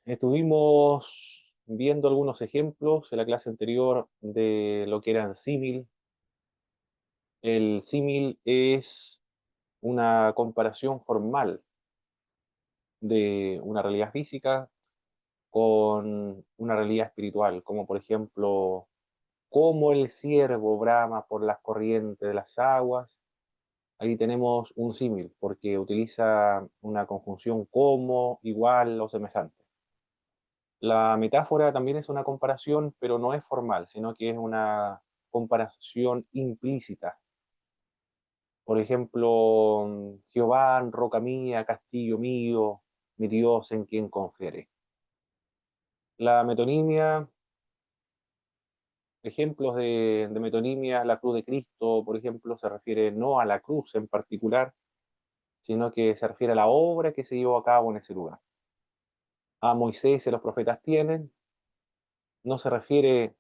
Estuvimos viendo algunos ejemplos en la clase anterior de lo que eran símil. El símil es una comparación formal de una realidad física con una realidad espiritual, como por ejemplo, cómo el ciervo brama por las corrientes de las aguas. Ahí tenemos un símil, porque utiliza una conjunción como, igual o semejante. La metáfora también es una comparación, pero no es formal, sino que es una comparación implícita. Por ejemplo, Jehová, roca mía, castillo mío, mi Dios en quien confiaré. La metonimia, ejemplos de metonimia, la cruz de Cristo, por ejemplo, se refiere no a la cruz en particular, sino que se refiere a la obra que se llevó a cabo en ese lugar. A Moisés y los profetas tienen, no se refiere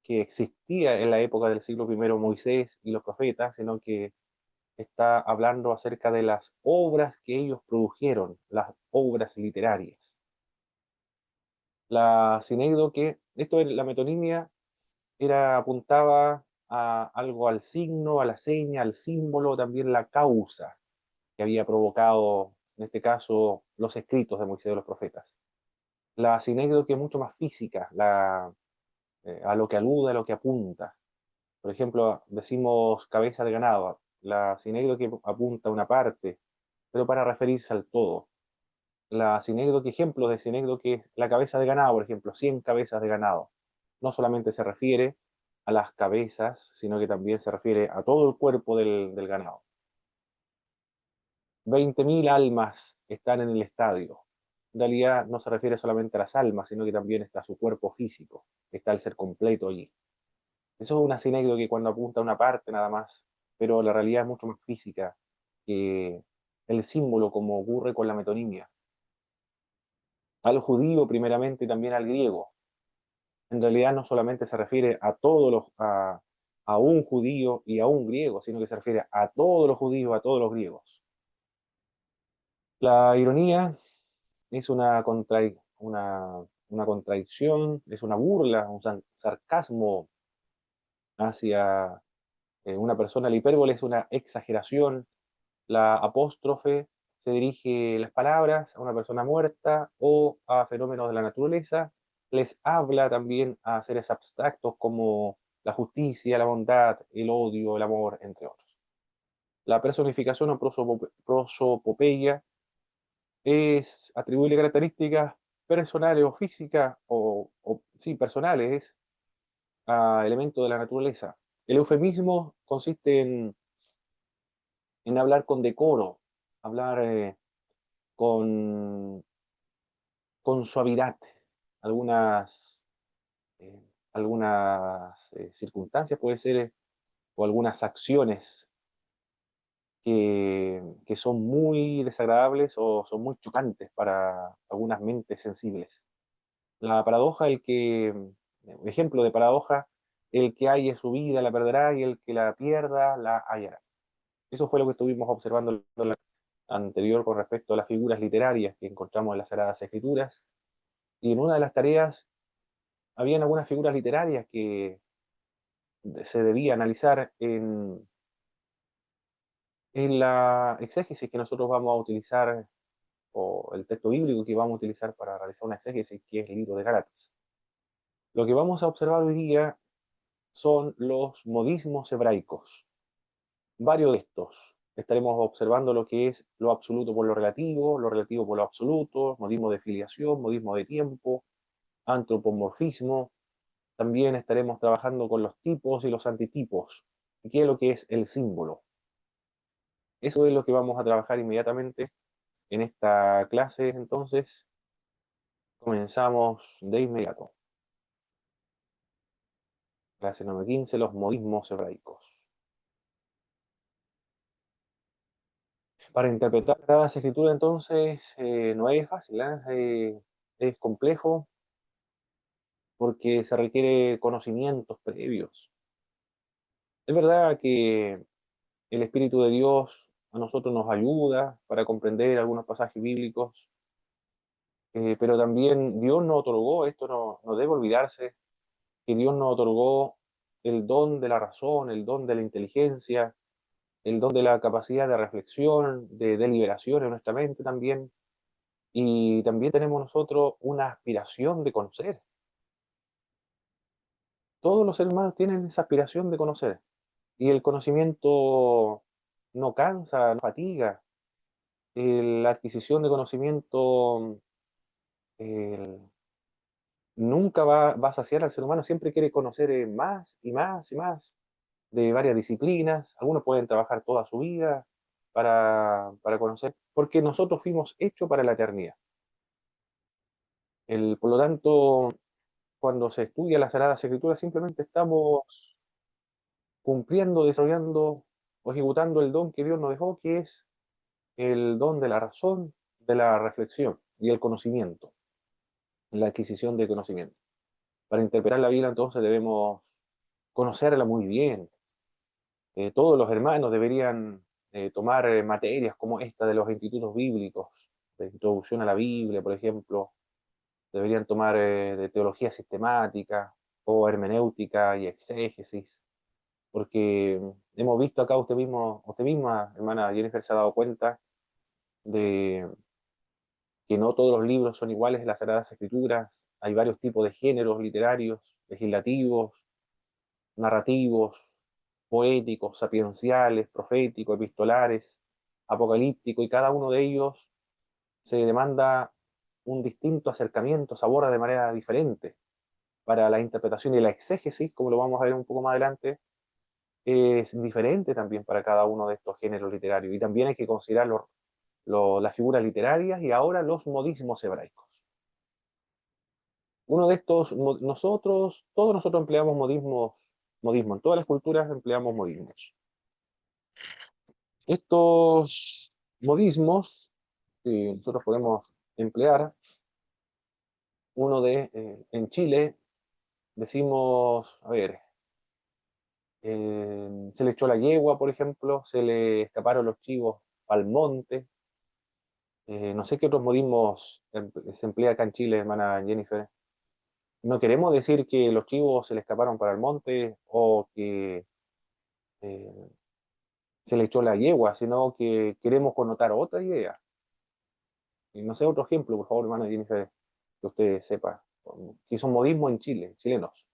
que existía en la época del siglo primero Moisés y los profetas, sino que está hablando acerca de las obras que ellos produjeron, las obras literarias. La sinécdoque, esto en la metonimia, apuntaba a algo, al signo, a la seña, al símbolo, también la causa que había provocado, en este caso, los escritos de Moisés y los profetas. La sinécdoque es mucho más física, a lo que alude, a lo que apunta. Por ejemplo, decimos cabeza de ganado. La sinécdoque apunta a una parte, pero para referirse al todo. La sinécdoque, ejemplo de sinécdoque, es la cabeza de ganado, por ejemplo, 100 cabezas de ganado. No solamente se refiere a las cabezas, sino que también se refiere a todo el cuerpo del ganado. 20.000 almas están en el estadio. En realidad no se refiere solamente a las almas, sino que también está su cuerpo físico, está el ser completo allí. Eso es una sinécdoque cuando apunta a una parte nada más, pero la realidad es mucho más física que el símbolo, como ocurre con la metonimia. Al judío primeramente y también al griego. En realidad no solamente se refiere a un judío y a un griego, sino que se refiere a todos los judíos, a todos los griegos. La ironía es una contradicción, es una burla, un sarcasmo hacia una persona. La hipérbole es una exageración. La apóstrofe se dirige las palabras a una persona muerta o a fenómenos de la naturaleza. Les habla también a seres abstractos como la justicia, la bondad, el odio, el amor, entre otros. La personificación o prosopopeya es atribuirle características personales o físicas, sí, personales, a elementos de la naturaleza. El eufemismo consiste en hablar con decoro, hablar con, con suavidad. Algunas, eh, algunas circunstancias puede ser, o algunas acciones que son muy desagradables o son muy chocantes para algunas mentes sensibles. La paradoja, ejemplo de paradoja, el que halle su vida la perderá y el que la pierda la hallará. Eso fue lo que estuvimos observando en la anterior con respecto a las figuras literarias que encontramos en las Sagradas Escrituras. Y en una de las tareas habían algunas figuras literarias que se debía analizar en la exégesis que nosotros vamos a utilizar, o el texto bíblico que vamos a utilizar para realizar una exégesis, que es el libro de Gálatas. Lo que vamos a observar hoy día son los modismos hebraicos. Varios de estos. Estaremos observando lo que es lo absoluto por lo relativo por lo absoluto, modismo de filiación, modismo de tiempo, antropomorfismo. También estaremos trabajando con los tipos y los antitipos. ¿Qué es lo que es el símbolo? Eso es lo que vamos a trabajar inmediatamente en esta clase. Entonces, comenzamos de inmediato. Clase número 15, los modismos hebraicos. Para interpretar cada escritura, entonces, no es fácil, ¿eh? Es complejo porque se requiere conocimientos previos. Es verdad que el Espíritu de Dios a nosotros nos ayuda para comprender algunos pasajes bíblicos, pero también Dios nos otorgó, esto no debe olvidarse, que Dios nos otorgó el don de la razón, el don de la inteligencia, el don de la capacidad de reflexión, de deliberación en nuestra mente también, y también tenemos nosotros una aspiración de conocer. Todos los seres humanos tienen esa aspiración de conocer, y el conocimiento no cansa, no fatiga. La adquisición de conocimiento eh, nunca va a saciar al ser humano, siempre quiere conocer más y más y más de varias disciplinas. Algunos pueden trabajar toda su vida para conocer, porque nosotros fuimos hechos para la eternidad. Por lo tanto, cuando se estudia las Sagradas Escrituras, simplemente estamos cumpliendo, desarrollando o ejecutando el don que Dios nos dejó, que es el don de la razón, de la reflexión y el conocimiento, la adquisición de conocimiento. Para interpretar la Biblia, entonces, debemos conocerla muy bien. Todos los hermanos deberían tomar materias como esta de los institutos bíblicos, de introducción a la Biblia, por ejemplo. Deberían tomar de teología sistemática o hermenéutica y exégesis, porque hemos visto acá, usted misma, hermana Jennifer, se ha dado cuenta de que no todos los libros son iguales en las Sagradas Escrituras. Hay varios tipos de géneros literarios, legislativos, narrativos, poéticos, sapienciales, proféticos, epistolares, apocalípticos, y cada uno de ellos se demanda un distinto acercamiento, se aborda de manera diferente. Para la interpretación y la exégesis, como lo vamos a ver un poco más adelante, es diferente también para cada uno de estos géneros literarios. Y también hay que considerar las figuras literarias y ahora los modismos hebraicos. Uno de estos, todos nosotros empleamos modismo, en todas las culturas empleamos modismos. Estos modismos que nosotros podemos emplear, en Chile decimos, a ver, se le echó la yegua, por ejemplo, se le escaparon los chivos al monte. No sé qué otros modismos se emplea acá en Chile, hermana Jennifer. No queremos decir que los chivos se le escaparon para el monte o que eh, se le echó la yegua, sino que queremos connotar otra idea. Y no sé, otro ejemplo, por favor, hermana Jennifer, que usted sepa, que son modismos en Chile, chilenos.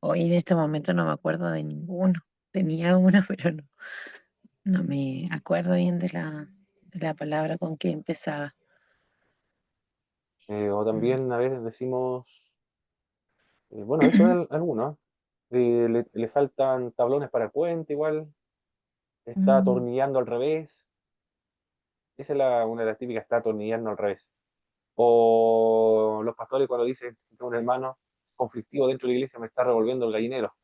Hoy en este momento no me acuerdo de ninguno. Tenía uno, pero no me acuerdo bien de la palabra con que empezaba. O Mm. también a veces decimos, bueno, eso es alguno. Le faltan tablones para el puente, igual, está Mm. atornillando al revés. Esa es una de las típicas, está atornillando al revés. O los pastores cuando dicen que un hermano conflictivo dentro de la iglesia me está revolviendo el gallinero.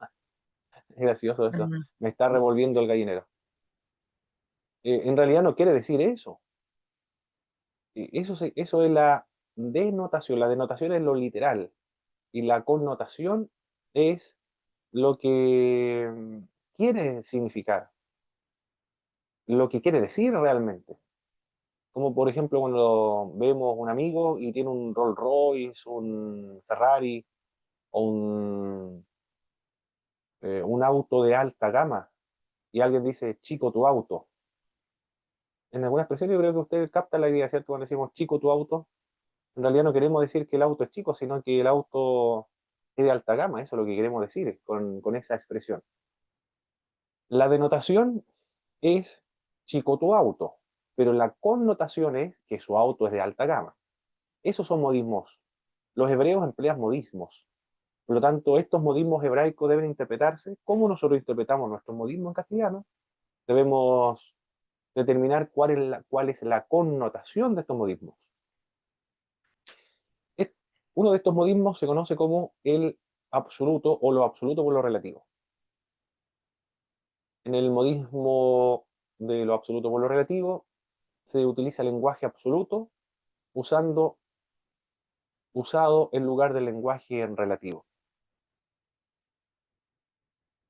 Es gracioso eso. Ah, Me está revolviendo el gallinero. En realidad no quiere decir eso. Eso es la denotación. La denotación es lo literal. Y la connotación es lo que quiere significar, lo que quiere decir realmente. Como por ejemplo cuando vemos un amigo y tiene un Rolls Royce, un Ferrari o un auto de alta gama y alguien dice, chico, tu auto. En alguna expresión yo creo que usted capta la idea, ¿cierto? Cuando decimos, chico, tu auto, en realidad no queremos decir que el auto es chico, sino que el auto es de alta gama. Eso es lo que queremos decir con esa expresión. La denotación es chico tu auto, pero la connotación es que su auto es de alta gama. Esos son modismos. Los hebreos emplean modismos. Por lo tanto, estos modismos hebraicos deben interpretarse como nosotros interpretamos nuestros modismos en castellano. Debemos determinar cuál es la connotación de estos modismos. Uno de estos modismos se conoce como el absoluto o lo absoluto por lo relativo. En el modismo de lo absoluto por lo relativo se utiliza el lenguaje absoluto usando, usado en lugar del lenguaje en relativo.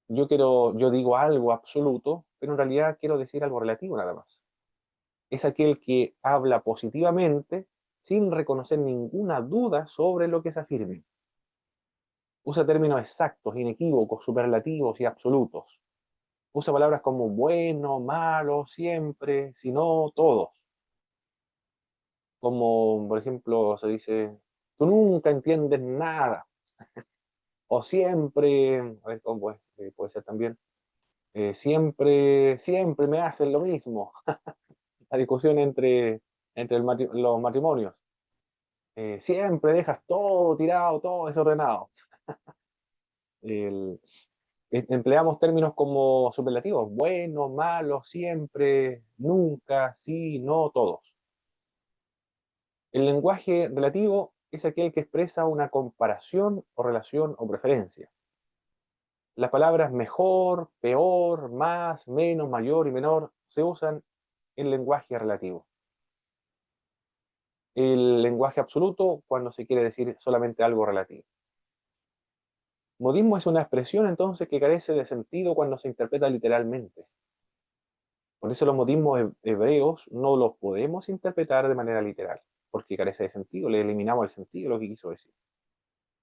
Yo digo algo absoluto, pero en realidad quiero decir algo relativo nada más. Es aquel que habla positivamente sin reconocer ninguna duda sobre lo que se afirme. Usa términos exactos, inequívocos, superlativos y absolutos. Usa palabras como bueno, malo, siempre, si no, todos. Como, por ejemplo, se dice, tú nunca entiendes nada. O siempre, a ver, ¿cómo puede ser también? Siempre me hacen lo mismo. La discusión entre los matrimonios. Siempre dejas todo tirado, todo desordenado. El, empleamos términos como superlativos, bueno, malo, siempre, nunca, sí, no, todos. El lenguaje relativo es aquel que expresa una comparación o relación o preferencia. Las palabras mejor, peor, más, menos, mayor y menor se usan en lenguaje relativo. El lenguaje absoluto cuando se quiere decir solamente algo relativo. Modismo es una expresión entonces que carece de sentido cuando se interpreta literalmente. Por eso los modismos hebreos no los podemos interpretar de manera literal, porque carece de sentido, le eliminamos el sentido de lo que quiso decir.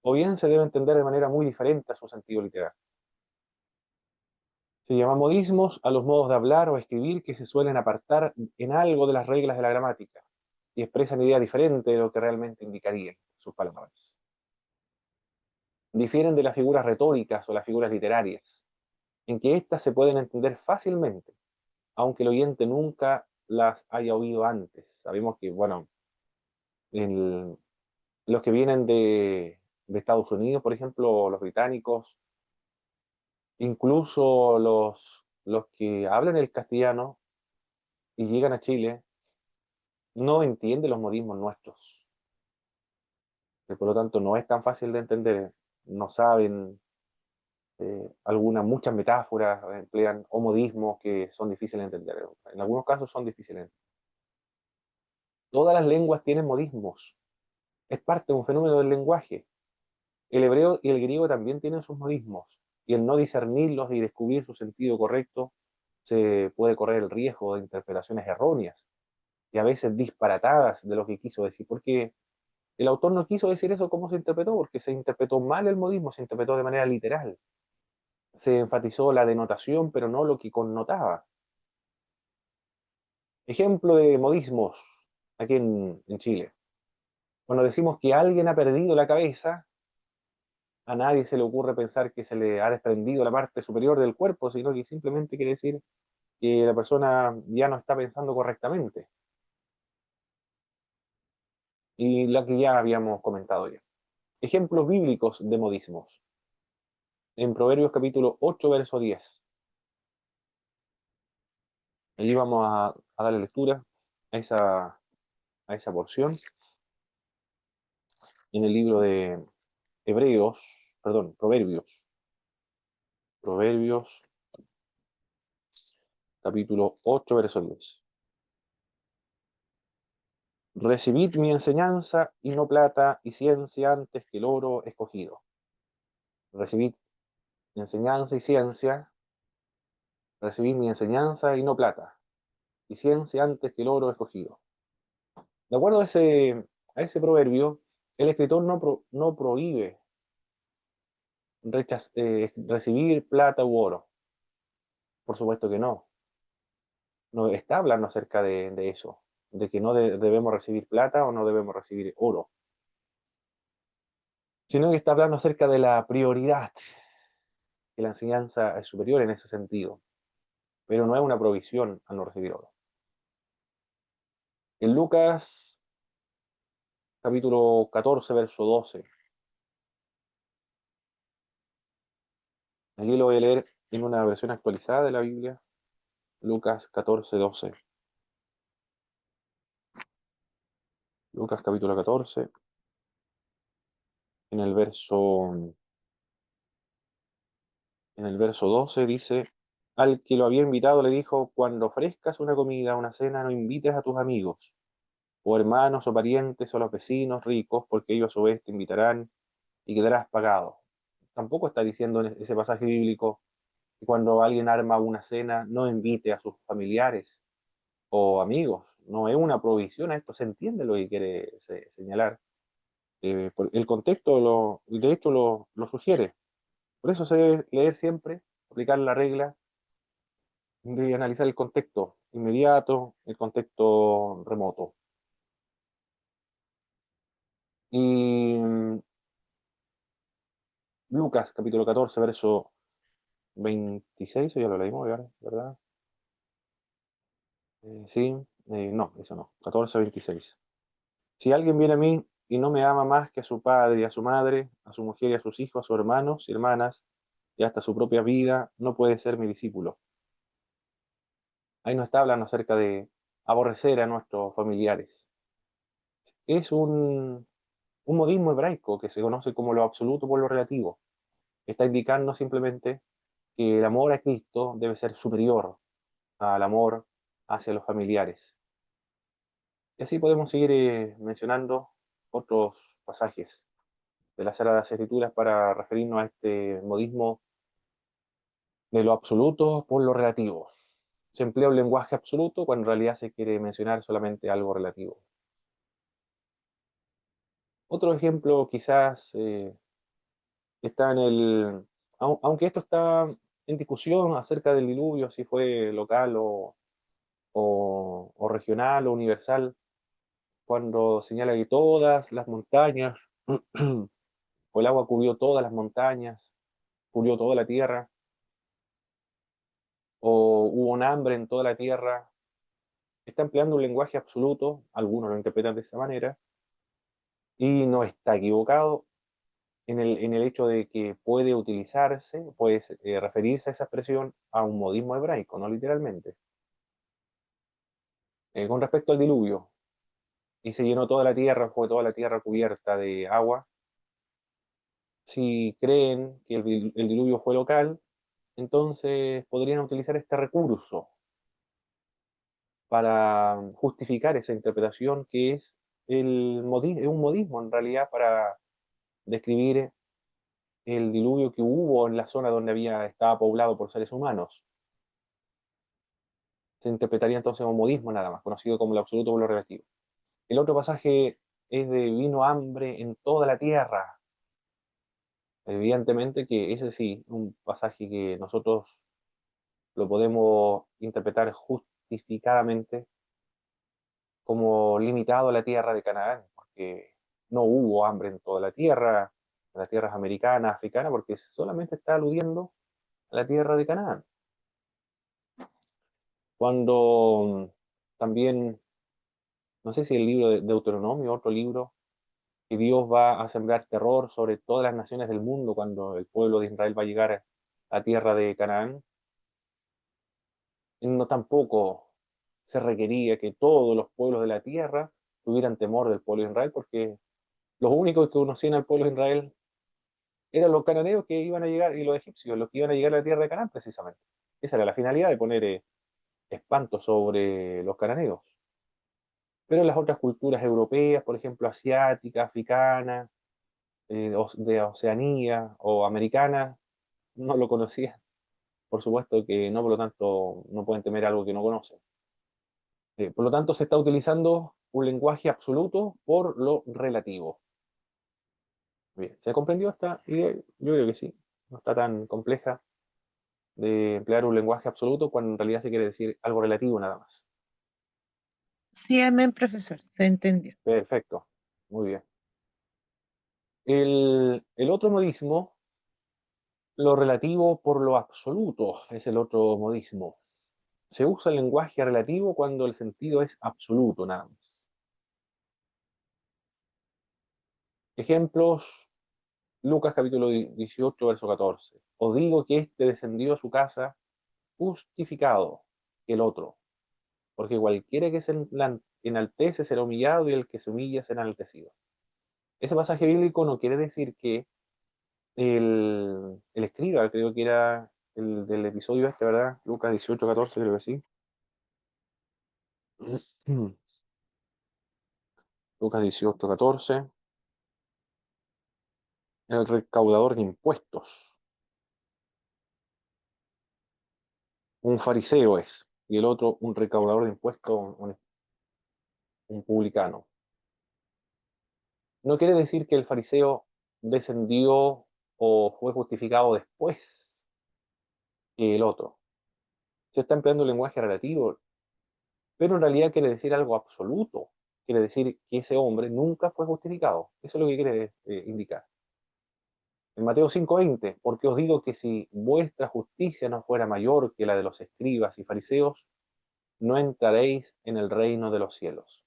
O bien se debe entender de manera muy diferente a su sentido literal. Se llama modismos a los modos de hablar o escribir que se suelen apartar en algo de las reglas de la gramática y expresan ideas diferentes de lo que realmente indicarían sus palabras. Difieren de las figuras retóricas o las figuras literarias, en que éstas se pueden entender fácilmente, aunque el oyente nunca las haya oído antes. Sabemos que, bueno, el, los que vienen de Estados Unidos, por ejemplo, los británicos, incluso los que hablan el castellano y llegan a Chile, no entienden los modismos nuestros. Y por lo tanto, no es tan fácil de entender. No saben muchas metáforas, emplean o modismos que son difíciles de entender. En algunos casos son difíciles de entender. Todas las lenguas tienen modismos. Es parte de un fenómeno del lenguaje. El hebreo y el griego también tienen sus modismos, y el no discernirlos y descubrir su sentido correcto se puede correr el riesgo de interpretaciones erróneas y a veces disparatadas de lo que quiso decir, porque el autor no quiso decir eso como se interpretó, porque se interpretó mal el modismo, se interpretó de manera literal. Se enfatizó la denotación, pero no lo que connotaba. Ejemplo de modismos aquí en Chile. Cuando decimos que alguien ha perdido la cabeza, a nadie se le ocurre pensar que se le ha desprendido la parte superior del cuerpo, sino que simplemente quiere decir que la persona ya no está pensando correctamente. Y la que ya habíamos comentado ya. Ejemplos bíblicos de modismos. En Proverbios capítulo 8, verso 10. Allí vamos a darle lectura a esa porción en el libro de Proverbios. Proverbios capítulo 8, verso 10. Recibid mi enseñanza y no plata y ciencia antes que el oro escogido. Recibid enseñanza y ciencia, recibid mi enseñanza y no plata y ciencia antes que el oro escogido. De acuerdo a ese proverbio, el escritor no prohíbe recibir plata u oro. Por supuesto que no. No está hablando acerca de eso, de que no debemos recibir plata o no debemos recibir oro, sino que está hablando acerca de la prioridad, que la enseñanza es superior en ese sentido, pero no es una provisión a no recibir oro. En Lucas capítulo 14, verso 12, aquí lo voy a leer en una versión actualizada de la Biblia, Lucas 14, 12. Lucas capítulo 14, en el verso, en el verso 12 dice, al que lo había invitado le dijo, cuando ofrezcas una comida, una cena, no invites a tus amigos, o hermanos o parientes o los vecinos ricos, porque ellos a su vez te invitarán y quedarás pagado. Tampoco está diciendo en ese pasaje bíblico, Y cuando alguien arma una cena, no invite a sus familiares o amigos. No es una provisión a esto, se entiende lo que quiere señalar. El contexto, de hecho, lo sugiere. Por eso se debe leer siempre, aplicar la regla de analizar el contexto inmediato, el contexto remoto. Y Lucas, capítulo 14, verso 26, o ya lo leímos, ¿verdad? Sí, no, eso no, 14, 26. Si alguien viene a mí y no me ama más que a su padre y a su madre, a su mujer y a sus hijos, a sus hermanos y hermanas, y hasta su propia vida, no puede ser mi discípulo. Ahí nos está hablando acerca de aborrecer a nuestros familiares. Es un modismo hebraico que se conoce como lo absoluto por lo relativo. Está indicando simplemente que el amor a Cristo debe ser superior al amor hacia los familiares. Y así podemos seguir mencionando otros pasajes de las Sagradas Escrituras para referirnos a este modismo de lo absoluto por lo relativo. Se emplea un lenguaje absoluto cuando en realidad se quiere mencionar solamente algo relativo. Otro ejemplo quizás está en aunque esto está en discusión acerca del diluvio, si fue local o regional o universal, cuando señala que todas las montañas, o el agua cubrió todas las montañas, cubrió toda la tierra, o hubo un hambre en toda la tierra, está empleando un lenguaje absoluto, algunos lo interpretan de esa manera, y no está equivocado en el hecho de que puede utilizarse, puede referirse a esa expresión a un modismo hebraico, no literalmente. Con respecto al diluvio, y se llenó toda la tierra, fue toda la tierra cubierta de agua. Si creen que el diluvio fue local, entonces podrían utilizar este recurso para justificar esa interpretación que es un modismo en realidad para describir el diluvio que hubo en la zona donde estaba poblado por seres humanos. Se interpretaría entonces un modismo nada más, conocido como el absoluto por lo relativo. El otro pasaje es de vino hambre en toda la tierra. Evidentemente que ese sí, un pasaje que nosotros lo podemos interpretar justificadamente como limitado a la tierra de Canaán, porque no hubo hambre en toda la tierra, en las tierras americanas, africanas, porque solamente está aludiendo a la tierra de Canaán. Cuando también, no sé si el libro de Deuteronomio, otro libro, que Dios va a sembrar terror sobre todas las naciones del mundo cuando el pueblo de Israel va a llegar a la tierra de Canaán, no tampoco se requería que todos los pueblos de la tierra tuvieran temor del pueblo de Israel, porque los únicos que conocían al pueblo de Israel eran los cananeos que iban a llegar y los egipcios, los que iban a llegar a la tierra de Canaán precisamente. Esa era la finalidad de poner espanto sobre los cananeos. Pero las otras culturas europeas, por ejemplo, asiática, africana, de Oceanía o americana, no lo conocían. Por supuesto que no, por lo tanto, no pueden temer algo que no conocen. Por lo tanto, se está utilizando un lenguaje absoluto por lo relativo. Bien, ¿se comprendió esta idea? Yo creo que sí. No está tan compleja de emplear un lenguaje absoluto cuando en realidad se quiere decir algo relativo nada más. Sí, amén, profesor, se entendió. Perfecto. Muy bien. El otro modismo, lo relativo por lo absoluto, es el otro modismo. Se usa el lenguaje relativo cuando el sentido es absoluto nada más. Ejemplos, Lucas capítulo 18, verso 14. Os digo que éste descendió a su casa justificado que el otro, porque cualquiera que se enaltece será humillado y el que se humilla será enaltecido. Ese pasaje bíblico no quiere decir que el escriba, creo que era el del episodio este, ¿verdad? Lucas 18, 14, creo que sí. Lucas 18, 14. El recaudador de impuestos un fariseo es, y el otro un recaudador de impuestos, un publicano. No quiere decir que el fariseo descendió o fue justificado después que el otro. Se está empleando un lenguaje relativo, pero en realidad quiere decir algo absoluto. Quiere decir que ese hombre nunca fue justificado. Eso es lo que quiere indicar. En Mateo 5:20, porque os digo que si vuestra justicia no fuera mayor que la de los escribas y fariseos, no entraréis en el reino de los cielos.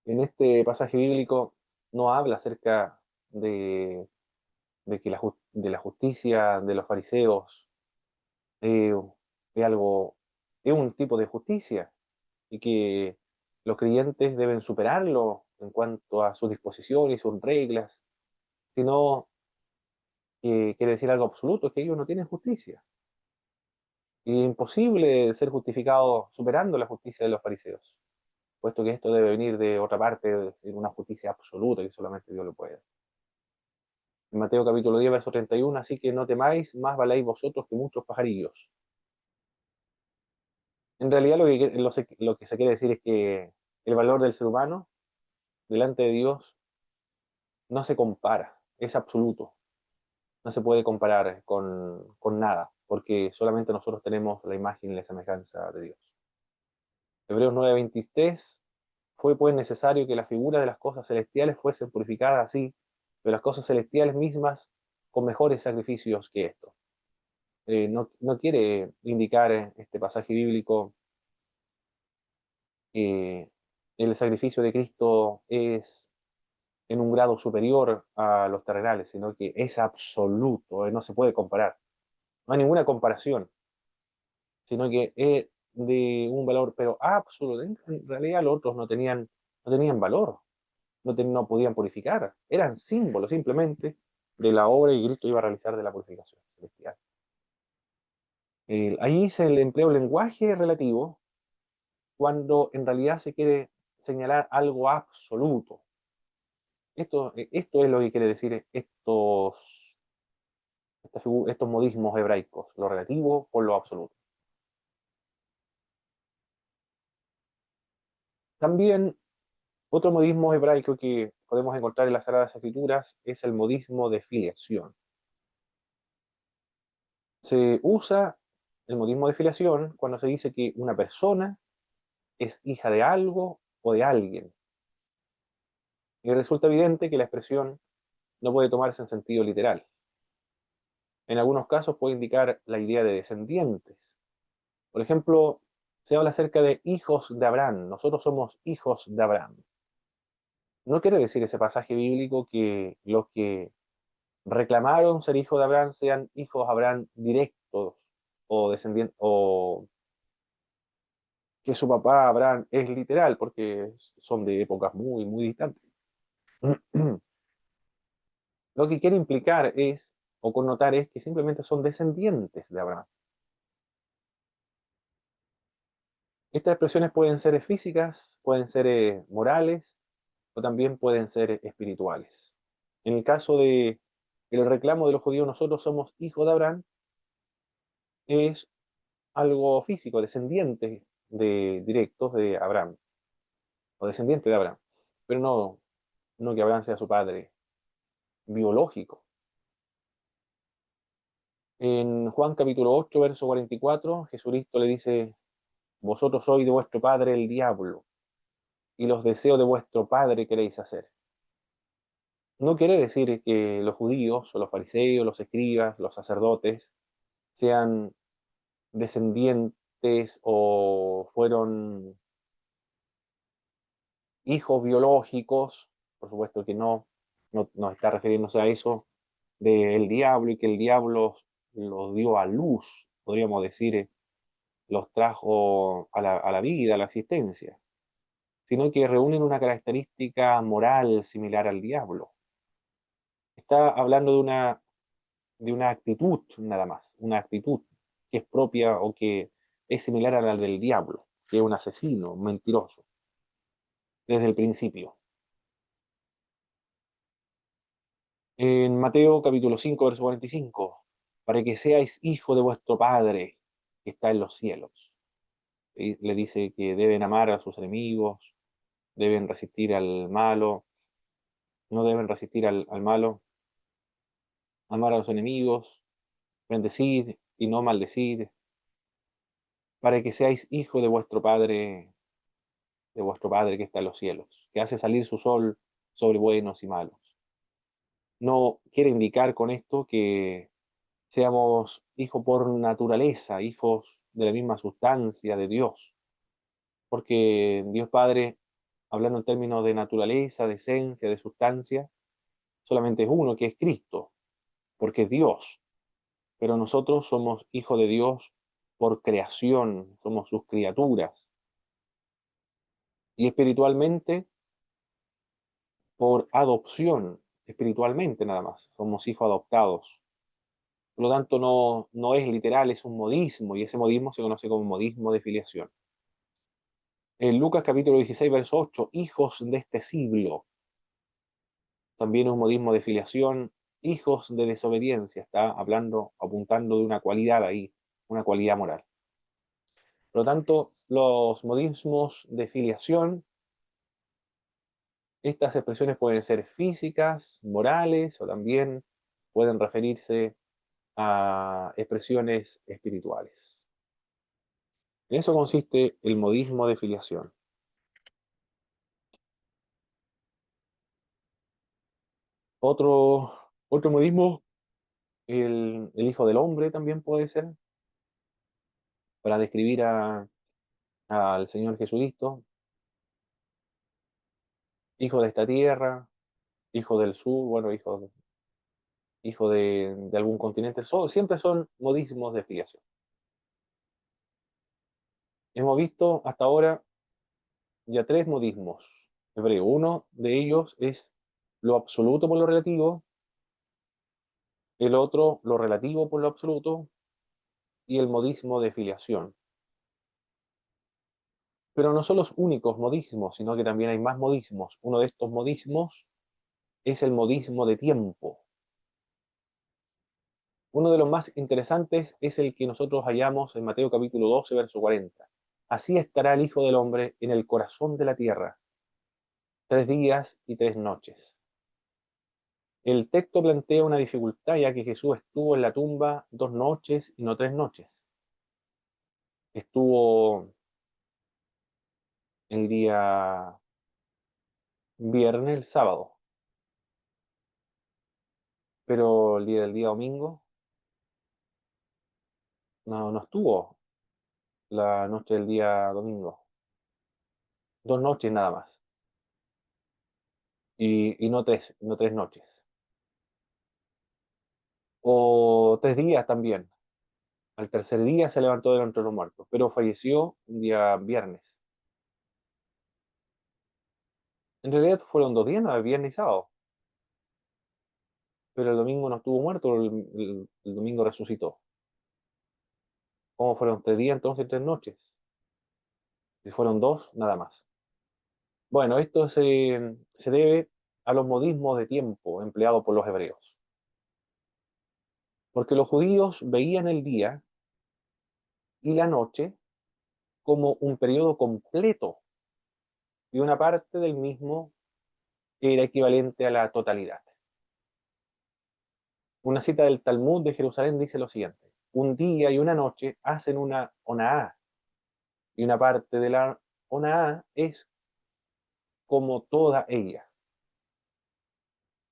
En este pasaje bíblico no habla acerca de, que de la justicia de los fariseos eh, es algo, es un tipo de justicia y que los creyentes deben superarlo en cuanto a sus disposiciones y sus reglas, sino que quiere decir algo absoluto, es que ellos no tienen justicia. Y es imposible ser justificado superando la justicia de los fariseos, puesto que esto debe venir de otra parte, de una justicia absoluta que solamente Dios lo puede. En Mateo capítulo 10, verso 31, así que no temáis, más valéis vosotros que muchos pajarillos. En realidad lo que se quiere decir es que el valor del ser humano delante de Dios no se compara, es absoluto. No se puede comparar con nada, porque solamente nosotros tenemos la imagen y la semejanza de Dios. Hebreos 9:23, fue pues necesario que la figura de las cosas celestiales fuese purificada así, pero las cosas celestiales mismas con mejores sacrificios que esto. No quiere indicar este pasaje bíblico que el sacrificio de Cristo es en un grado superior a los terrenales, sino que es absoluto, no se puede comparar. No hay ninguna comparación, sino que es de un valor, pero absoluto. En realidad los otros no tenían valor, no podían purificar, eran símbolos simplemente de la obra que Cristo iba a realizar de la purificación celestial. Ahí se le emplea un lenguaje relativo cuando en realidad se quiere señalar algo absoluto. Esto es lo que quiere decir estos modismos hebraicos, lo relativo por lo absoluto. También otro modismo hebraico que podemos encontrar en las Sagradas Escrituras es el modismo de filiación. Se usa el modismo de filiación cuando se dice que una persona es hija de algo o de alguien. Y resulta evidente que la expresión no puede tomarse en sentido literal. En algunos casos puede indicar la idea de descendientes. Por ejemplo, se habla acerca de hijos de Abraham. Nosotros somos hijos de Abraham. No quiere decir ese pasaje bíblico que los que reclamaron ser hijos de Abraham sean hijos de Abraham directos o descendientes, o que su papá Abraham es literal, porque son de épocas muy, muy distantes. Lo que quiere implicar es, o connotar es, que simplemente son descendientes de Abraham. Estas expresiones pueden ser físicas, pueden ser morales, o también pueden ser espirituales. En el caso de el reclamo de los judíos, nosotros somos hijos de Abraham, es algo físico, descendientes directos de Abraham, o descendiente de Abraham, pero no que Abraham sea su padre biológico. En Juan capítulo 8, verso 44, Jesucristo le dice, vosotros sois de vuestro padre el diablo, y los deseos de vuestro padre queréis hacer. No quiere decir que los judíos, o los fariseos, los escribas, los sacerdotes, sean descendientes o fueron hijos biológicos, por supuesto que no está refiriéndose a eso, del diablo y que el diablo los dio a luz, podríamos decir, los trajo a la vida, a la existencia, sino que reúnen una característica moral similar al diablo. Está hablando de una actitud nada más, una actitud que es propia o que es similar a la del diablo, que es un asesino, un mentiroso, desde el principio. En Mateo capítulo 5, verso 45, para que seáis hijo de vuestro Padre que está en los cielos. Y le dice que deben amar a sus enemigos, deben resistir al malo, no deben resistir al malo, amar a los enemigos, bendecid y no maldecid, para que seáis hijo de vuestro Padre que está en los cielos, que hace salir su sol sobre buenos y malos. No quiere indicar con esto que seamos hijos por naturaleza, hijos de la misma sustancia de Dios, porque Dios Padre, hablando en términos de naturaleza, de esencia, de sustancia, solamente es uno, que es Cristo, porque es Dios, pero nosotros somos hijos de Dios por creación, somos sus criaturas, y espiritualmente por adopción, espiritualmente nada más, somos hijos adoptados. Por lo tanto, no es literal, es un modismo, y ese modismo se conoce como modismo de filiación. En Lucas capítulo 16, verso 8, hijos de este siglo, también un modismo de filiación, hijos de desobediencia, está hablando, apuntando de una cualidad ahí, una cualidad moral. Por lo tanto, los modismos de filiación, estas expresiones pueden ser físicas, morales, o también pueden referirse a expresiones espirituales. En eso consiste el modismo de filiación. Otro, otro modismo, el Hijo del Hombre también puede ser, para describir al Señor Jesucristo, hijo de esta tierra, hijo del sur, bueno, hijo de algún continente, siempre son modismos de filiación. Hemos visto hasta ahora ya tres modismos hebreos. Uno de ellos es lo absoluto por lo relativo, el otro lo relativo por lo absoluto, y el modismo de filiación. Pero no son los únicos modismos, sino que también hay más modismos. Uno de estos modismos es el modismo de tiempo. Uno de los más interesantes es el que nosotros hallamos en Mateo capítulo 12, verso 40. Así estará el Hijo del Hombre en el corazón de la tierra, 3 días y 3 noches. El texto plantea una dificultad, ya que Jesús estuvo en la tumba 2 noches y no 3 noches. Estuvo el día viernes, el sábado, pero el día domingo no estuvo la noche del día domingo. 2 noches nada más. Y no 3 noches. O 3 días también. Al tercer día se levantó de entre los muertos, pero falleció un día viernes. En realidad fueron 2 días, no, viernes y sábado. Pero el domingo no estuvo muerto, el domingo resucitó. ¿Cómo fueron 3 días entonces, 3 noches? Si fueron dos, nada más. Bueno, esto se debe a los modismos de tiempo empleados por los hebreos. Porque los judíos veían el día y la noche como un periodo completo, y una parte del mismo era equivalente a la totalidad. Una cita del Talmud de Jerusalén dice lo siguiente: un día y una noche hacen una onaá, y una parte de la onaá es como toda ella.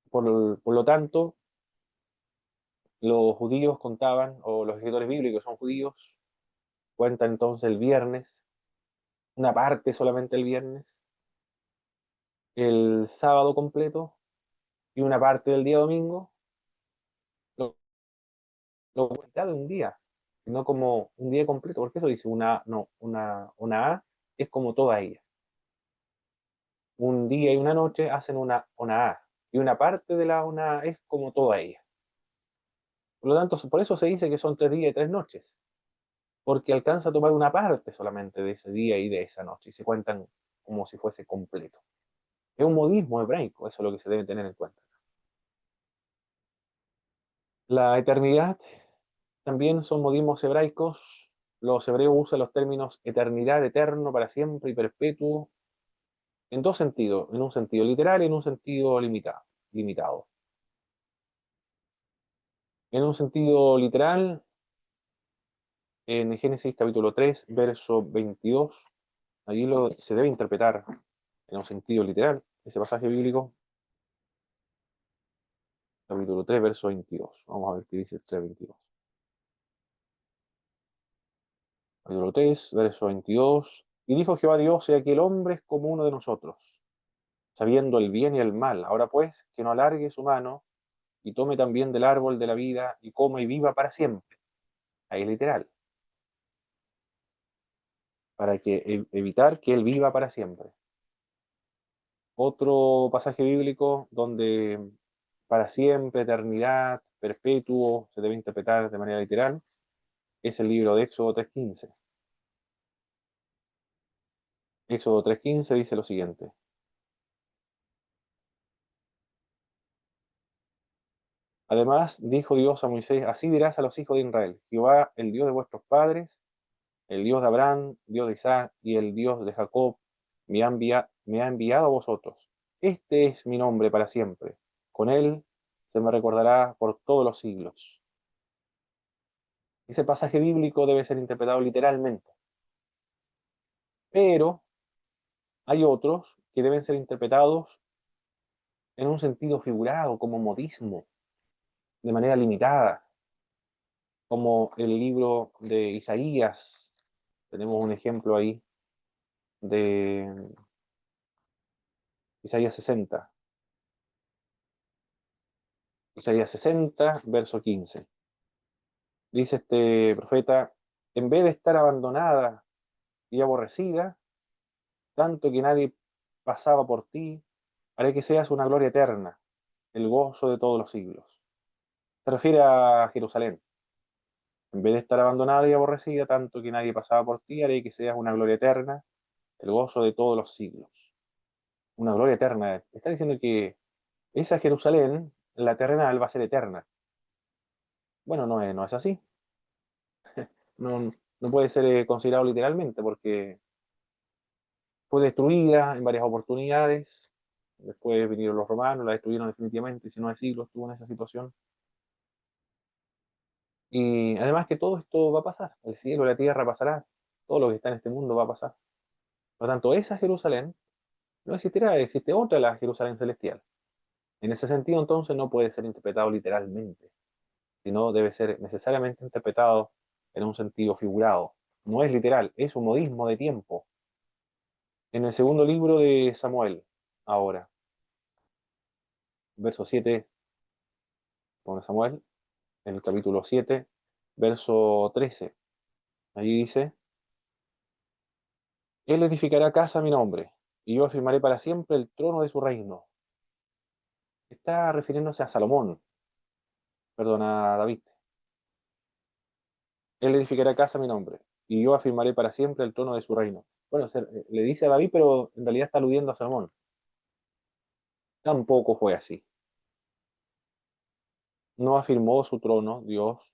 Por lo tanto, los judíos contaban, o los escritores bíblicos son judíos, cuentan entonces el viernes, una parte solamente el viernes, el sábado completo y una parte del día domingo, lo, lo cuenta de un día, no como un día completo, porque eso dice una A es como toda ella. Un día y una noche hacen una A, y una parte de la una A es como toda ella. Por lo tanto, por eso se dice que son 3 días y 3 noches, porque alcanza a tomar una parte solamente de ese día y de esa noche, y se cuentan como si fuese completo. Es un modismo hebraico, eso es lo que se debe tener en cuenta. La eternidad También son modismos hebraicos. Los hebreos usan los términos eternidad, eterno, para siempre y perpetuo en dos sentidos, en un sentido literal y en un sentido limitado. En un sentido literal, en Génesis capítulo 3, verso 22, allí se debe interpretar en un sentido literal ese pasaje bíblico, capítulo 3, verso 22. Vamos a ver qué dice el 3:22. Capítulo 3, verso 22. Y dijo Jehová Dios, he aquí el hombre es como uno de nosotros, sabiendo el bien y el mal. Ahora pues, que no alargue su mano y tome también del árbol de la vida y coma y viva para siempre. Ahí literal, para que evitar que él viva para siempre. Otro pasaje bíblico donde para siempre, eternidad, perpetuo, se debe interpretar de manera literal, es el libro de Éxodo 3:15. Éxodo 3:15 dice lo siguiente. Además, dijo Dios a Moisés, así dirás a los hijos de Israel, Jehová, el Dios de vuestros padres, el Dios de Abraham, Dios de Isaac y el Dios de Jacob, me ha enviado a vosotros. Este es mi nombre para siempre. Con él se me recordará por todos los siglos. Ese pasaje bíblico debe ser interpretado literalmente, pero hay otros que deben ser interpretados en un sentido figurado, como modismo, de manera limitada, como el libro de Isaías. Tenemos un ejemplo ahí de Isaías 60. Isaías 60, verso 15. Dice este profeta, en vez de estar abandonada y aborrecida, tanto que nadie pasaba por ti, haré que seas una gloria eterna, el gozo de todos los siglos. Se refiere a Jerusalén. En vez de estar abandonada y aborrecida, tanto que nadie pasaba por ti, haré que seas una gloria eterna, el gozo de todos los siglos. Una gloria eterna. Está diciendo que esa Jerusalén, la terrenal, va a ser eterna. Bueno, no es así. No, no puede ser considerado literalmente porque fue destruida en varias oportunidades. Después vinieron los romanos, la destruyeron definitivamente, 19 siglos estuvo en esa situación. Y además que todo esto va a pasar, el cielo y la tierra pasará, todo lo que está en este mundo va a pasar. Por lo tanto, esa Jerusalén no existirá, existe otra, la Jerusalén celestial. En ese sentido, entonces, no puede ser interpretado literalmente, sino debe ser necesariamente interpretado en un sentido figurado. No es literal, es un modismo de tiempo. En el segundo libro de Samuel, ahora, verso 7, con Samuel, en el capítulo 7, verso 13, allí dice, Él edificará casa a mi nombre, y yo afirmaré para siempre el trono de su reino. Está refiriéndose a Salomón, perdón, a David. Él edificará casa a mi nombre, y yo afirmaré para siempre el trono de su reino. Bueno, le dice a David, pero en realidad está aludiendo a Salomón. Tampoco fue así. No afirmó su trono, Dios,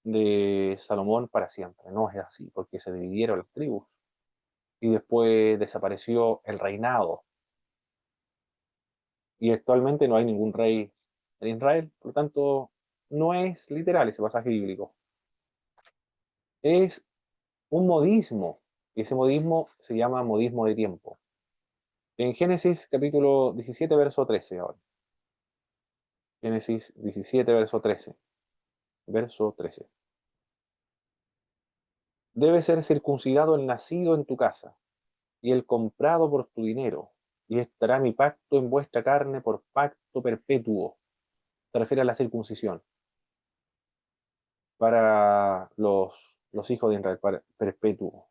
de Salomón para siempre. No es así, porque se dividieron las tribus y después desapareció el reinado. Y actualmente no hay ningún rey en Israel, por lo tanto, no es literal ese pasaje bíblico. Es un modismo, y ese modismo se llama modismo de tiempo. En Génesis capítulo 17, verso 13 ahora. Génesis 17, verso 13. Verso 13. Debe ser circuncidado el nacido en tu casa y el comprado por tu dinero, y estará mi pacto en vuestra carne por pacto perpetuo. Se refiere a la circuncisión para los hijos de Israel, para perpetuo.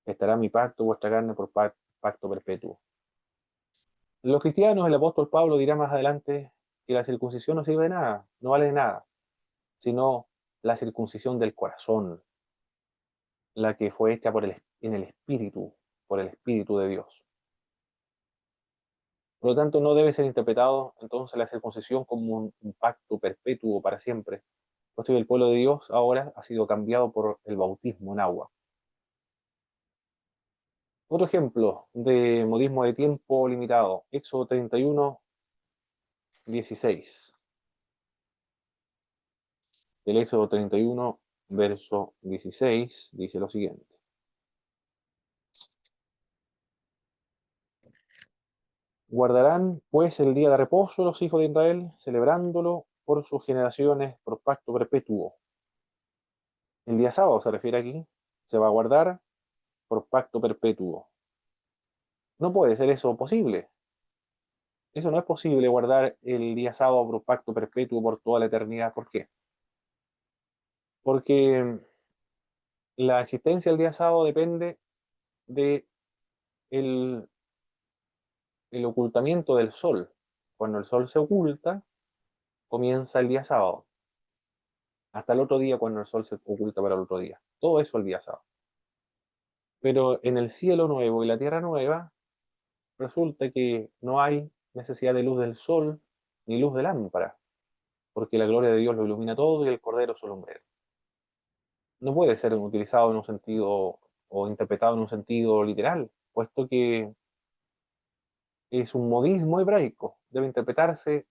Estará mi pacto, vuestra carne por pacto perpetuo. Los cristianos, el apóstol Pablo dirá más adelante que la circuncisión no sirve de nada, no vale de nada, sino la circuncisión del corazón, la que fue hecha en el Espíritu, por el Espíritu de Dios. Por lo tanto, no debe ser interpretado entonces la circuncisión como un pacto perpetuo para siempre, puesto que el pueblo de Dios ahora ha sido cambiado por el bautismo en agua. Otro ejemplo de modismo de tiempo limitado, Éxodo 31, 16. El Éxodo 31, verso 16, dice lo siguiente. Guardarán pues el día de reposo los hijos de Israel, celebrándolo por sus generaciones, por pacto perpetuo. El día sábado se refiere aquí, se va a guardar por pacto perpetuo. No puede ser eso posible. Eso no es posible, guardar el día sábado por pacto perpetuo por toda la eternidad. ¿Por qué? Porque la existencia del día sábado depende de el ocultamiento del sol. Cuando el sol se oculta, comienza el día sábado. Hasta el otro día, cuando el sol se oculta para el otro día. Todo eso el día sábado. Pero en el cielo nuevo y la tierra nueva, resulta que no hay necesidad de luz del sol ni luz de lámpara, porque la gloria de Dios lo ilumina todo y el Cordero es su lumbrero. No puede ser utilizado en un sentido o interpretado en un sentido literal, puesto que es un modismo hebraico. Debe interpretarse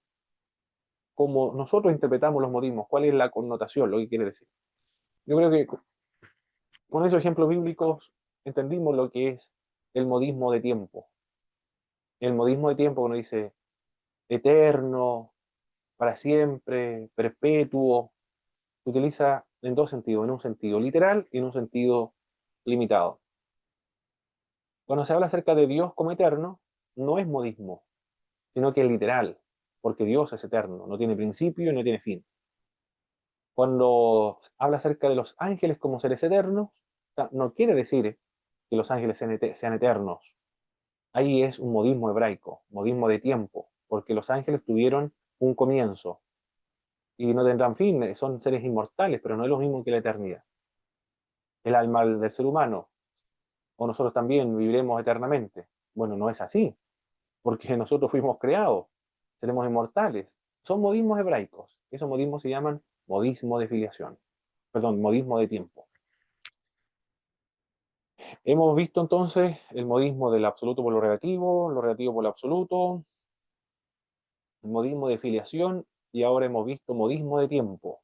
como nosotros interpretamos los modismos. ¿Cuál es la connotación? Lo que quiere decir. Yo creo que con esos ejemplos bíblicos entendimos lo que es el modismo de tiempo. El modismo de tiempo, cuando dice eterno, para siempre, perpetuo, se utiliza en dos sentidos, en un sentido literal y en un sentido limitado. Cuando se habla acerca de Dios como eterno, no es modismo, sino que es literal, porque Dios es eterno, no tiene principio y no tiene fin. Cuando habla acerca de los ángeles como seres eternos, no quiere decir que los ángeles sean eternos. Ahí es un modismo hebraico, modismo de tiempo, porque los ángeles tuvieron un comienzo y no tendrán fin, son seres inmortales, pero no es lo mismo que la eternidad. El alma del ser humano, o nosotros también viviremos eternamente. Bueno, no es así, porque nosotros fuimos creados, seremos inmortales. Son modismos hebraicos, esos modismos se llaman modismo de filiación, perdón, modismo de tiempo. Hemos visto entonces el modismo del absoluto por lo relativo por lo absoluto, el modismo de filiación y ahora hemos visto modismo de tiempo.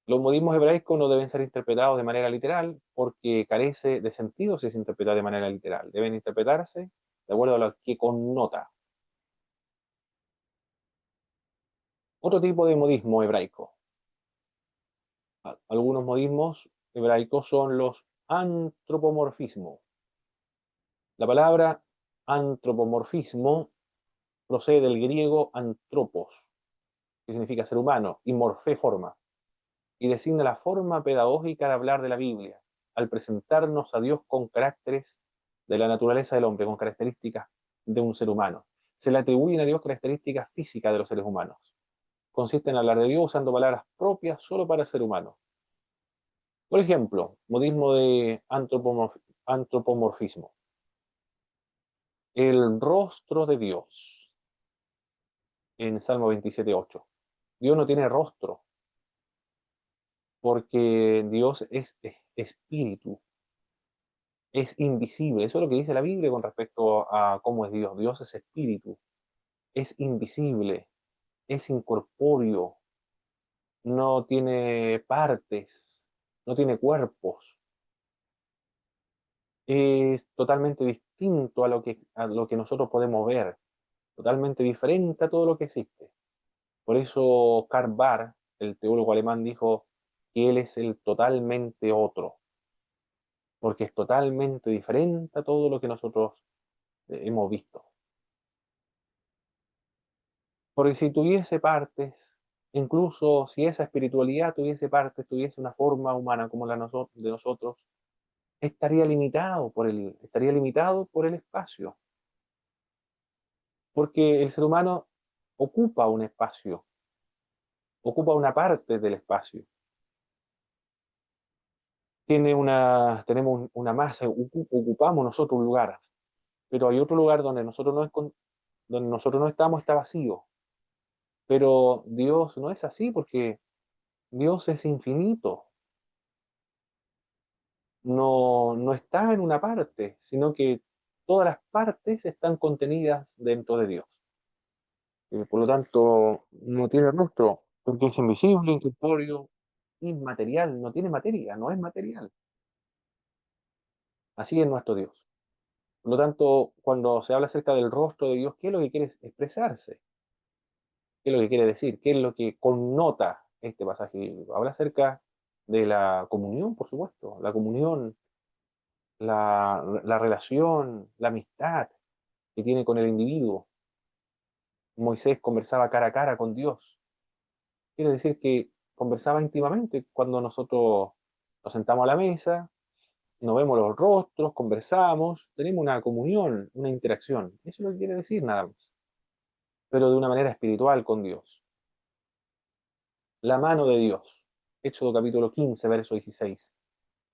Los modismos hebraicos no deben ser interpretados de manera literal porque carece de sentido si se interpreta de manera literal. Deben interpretarse de acuerdo a lo que connota. Otro tipo de modismo hebraico. Algunos modismos hebraicos son los antropomorfismos. La palabra antropomorfismo procede del griego antropos, que significa ser humano, y morfé, forma, y designa la forma pedagógica de hablar de la Biblia, al presentarnos a Dios con caracteres de la naturaleza del hombre, con características de un ser humano. Se le atribuyen a Dios características físicas de los seres humanos. Consiste en hablar de Dios usando palabras propias solo para el ser humano. Por ejemplo, modismo de antropomorfismo. El rostro de Dios, en Salmo 27:8. Dios no tiene rostro, porque Dios es espíritu, es invisible. Eso es lo que dice la Biblia con respecto a cómo es Dios. Dios es espíritu, es invisible, es incorpóreo, no tiene partes, no tiene cuerpos. Es totalmente distinto a lo que nosotros podemos ver, totalmente diferente a todo lo que existe. Por eso Karl Barth, el teólogo alemán, dijo que él es el totalmente otro, porque es totalmente diferente a todo lo que nosotros hemos visto. Porque si tuviese partes, incluso si esa espiritualidad tuviese partes, tuviese una forma humana como la de nosotros, estaría limitado por el espacio, porque el ser humano ocupa un espacio, ocupa una parte del espacio. Tenemos una masa, ocupamos nosotros un lugar, pero hay otro lugar donde nosotros no estamos, está vacío. Pero Dios no es así porque Dios es infinito, no está en una parte, sino que todas las partes están contenidas dentro de Dios. Por lo tanto, no tiene rostro, porque es invisible, incorpóreo, inmaterial, no tiene materia, no es material. Así es nuestro Dios. Por lo tanto, cuando se habla acerca del rostro de Dios, ¿qué es lo que quiere expresarse? ¿Qué es lo que quiere decir? ¿Qué es lo que connota este pasaje bíblico? Habla acerca de la comunión, por supuesto, la comunión, la relación, la amistad que tiene con el individuo. Moisés conversaba cara a cara con Dios. Quiere decir que conversaba íntimamente cuando nosotros nos sentamos a la mesa, nos vemos los rostros, conversamos, tenemos una comunión, una interacción. Eso es lo que quiere decir nada más, pero de una manera espiritual con Dios. La mano de Dios. Éxodo capítulo 15, verso 16.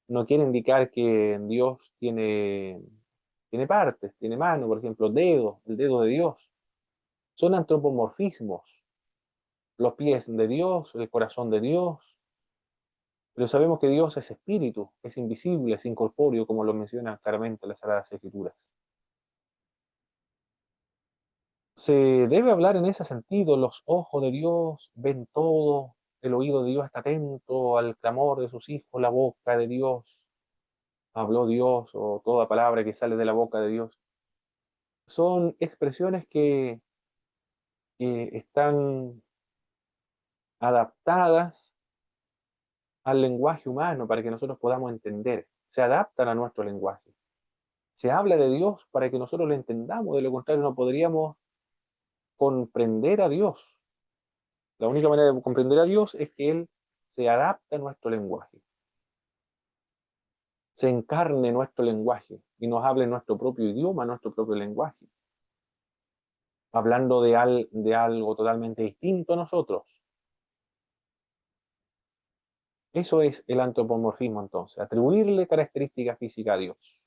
No quiere indicar que Dios tiene partes, tiene mano, por ejemplo, dedos, el dedo de Dios. Son antropomorfismos. Los pies de Dios, el corazón de Dios. Pero sabemos que Dios es espíritu, es invisible, es incorpóreo, como lo menciona claramente las Sagradas Escrituras. Se debe hablar en ese sentido, los ojos de Dios ven todo, el oído de Dios está atento al clamor de sus hijos, la boca de Dios, habló Dios, o toda palabra que sale de la boca de Dios. Son expresiones que están adaptadas al lenguaje humano para que nosotros podamos entender, se adaptan a nuestro lenguaje. Se habla de Dios para que nosotros lo entendamos, de lo contrario no podríamos comprender a Dios. La única manera de comprender a Dios es que Él se adapte a nuestro lenguaje, se encarne en nuestro lenguaje y nos hable en nuestro propio idioma, nuestro propio lenguaje, hablando de algo totalmente distinto a nosotros. Eso es el antropomorfismo entonces, atribuirle características físicas a Dios,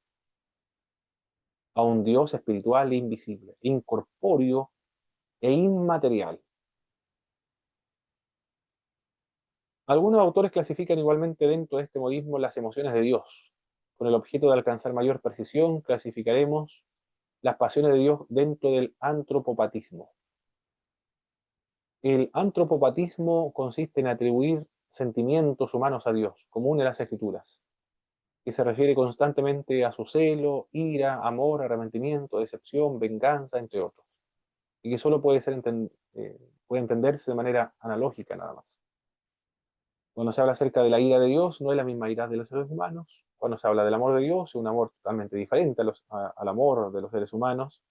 a un Dios espiritual e invisible, incorpóreo e inmaterial. Algunos autores clasifican igualmente dentro de este modismo las emociones de Dios. Con el objeto de alcanzar mayor precisión, clasificaremos las pasiones de Dios dentro del antropopatismo. El antropopatismo consiste en atribuir sentimientos humanos a Dios, común en las Escrituras, que se refiere constantemente a su celo, ira, amor, arrepentimiento, decepción, venganza, entre otros, y que solo puede entenderse de manera analógica nada más. Cuando se habla acerca de la ira de Dios, no es la misma ira de los seres humanos. Cuando se habla del amor de Dios, es un amor totalmente diferente al amor de los seres humanos.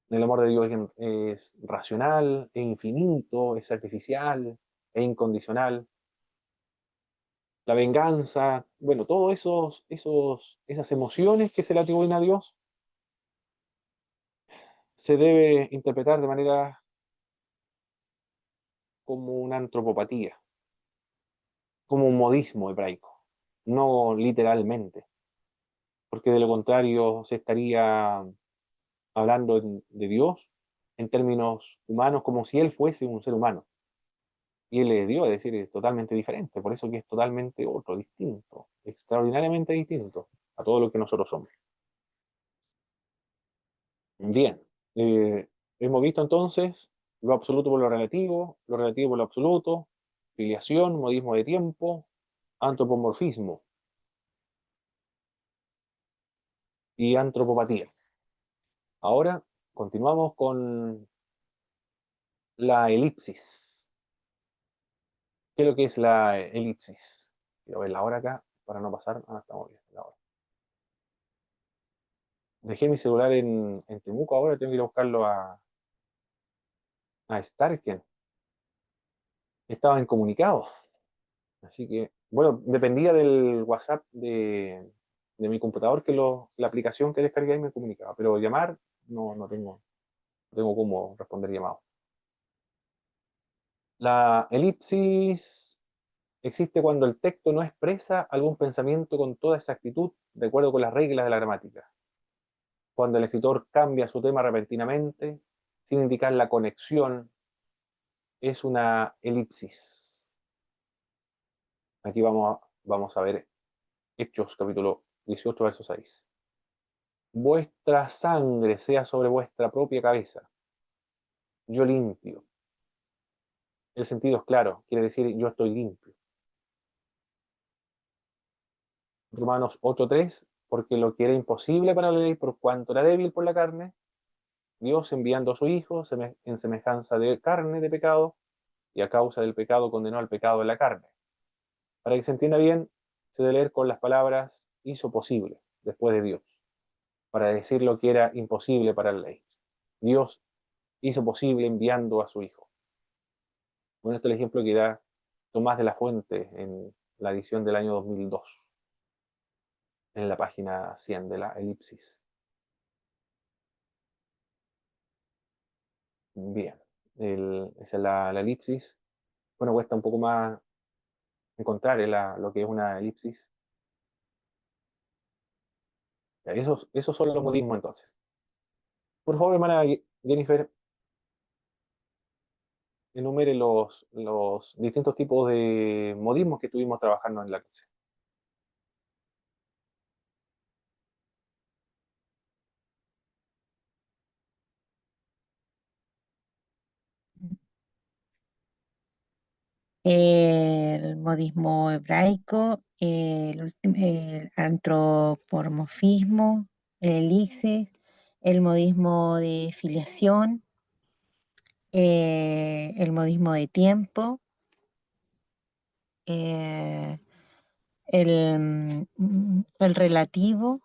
El amor de Dios es racional, es infinito, es sacrificial, es incondicional. La venganza, bueno, todas esas emociones que se le atribuyen a Dios se debe interpretar de manera como una antropopatía, como un modismo hebraico, no literalmente, porque de lo contrario se estaría hablando de Dios en términos humanos como si Él fuese un ser humano. Y Él es Dios, es decir, es totalmente diferente, por eso que es totalmente otro, distinto, extraordinariamente distinto a todo lo que nosotros somos. Bien, eh, hemos visto entonces lo absoluto por lo relativo por lo absoluto, filiación, modismo de tiempo, antropomorfismo y antropopatía. Ahora continuamos con la elipsis. ¿Qué es lo que es la elipsis? Quiero ver la hora acá para no pasar. Ah, estamos bien, la hora. Dejé mi celular en Temuco, ahora tengo que ir a buscarlo a Starken. Estaba incomunicado. Así que, bueno, dependía del WhatsApp de mi computador que la aplicación que descargué ahí me comunicaba. Pero llamar, no tengo cómo responder llamado. La elipsis existe cuando el texto no expresa algún pensamiento con toda exactitud de acuerdo con las reglas de la gramática. Cuando el escritor cambia su tema repentinamente, sin indicar la conexión, es una elipsis. Aquí vamos a ver Hechos capítulo 18, verso 6. Vuestra sangre sea sobre vuestra propia cabeza. Yo limpio. El sentido es claro, quiere decir yo estoy limpio. Romanos 8:3, porque lo que era imposible para la ley por cuanto era débil por la carne, Dios enviando a su Hijo en semejanza de carne de pecado, y a causa del pecado condenó al pecado en la carne. Para que se entienda bien, se debe leer con las palabras hizo posible, después de Dios, para decir lo que era imposible para la ley. Dios hizo posible enviando a su Hijo. Bueno, este es el ejemplo que da Tomás de la Fuente en la edición del año 2002, en la página 100 de la elipsis. Bien, esa es la elipsis. Bueno, cuesta un poco más encontrar lo que es una elipsis. Ya, esos son los modismos entonces. Por favor, hermana Jennifer, enumere los distintos tipos de modismos que estuvimos trabajando en la clase. El modismo hebraico, el antropomorfismo, el elixir, el modismo de filiación, el modismo de tiempo, eh, el relativo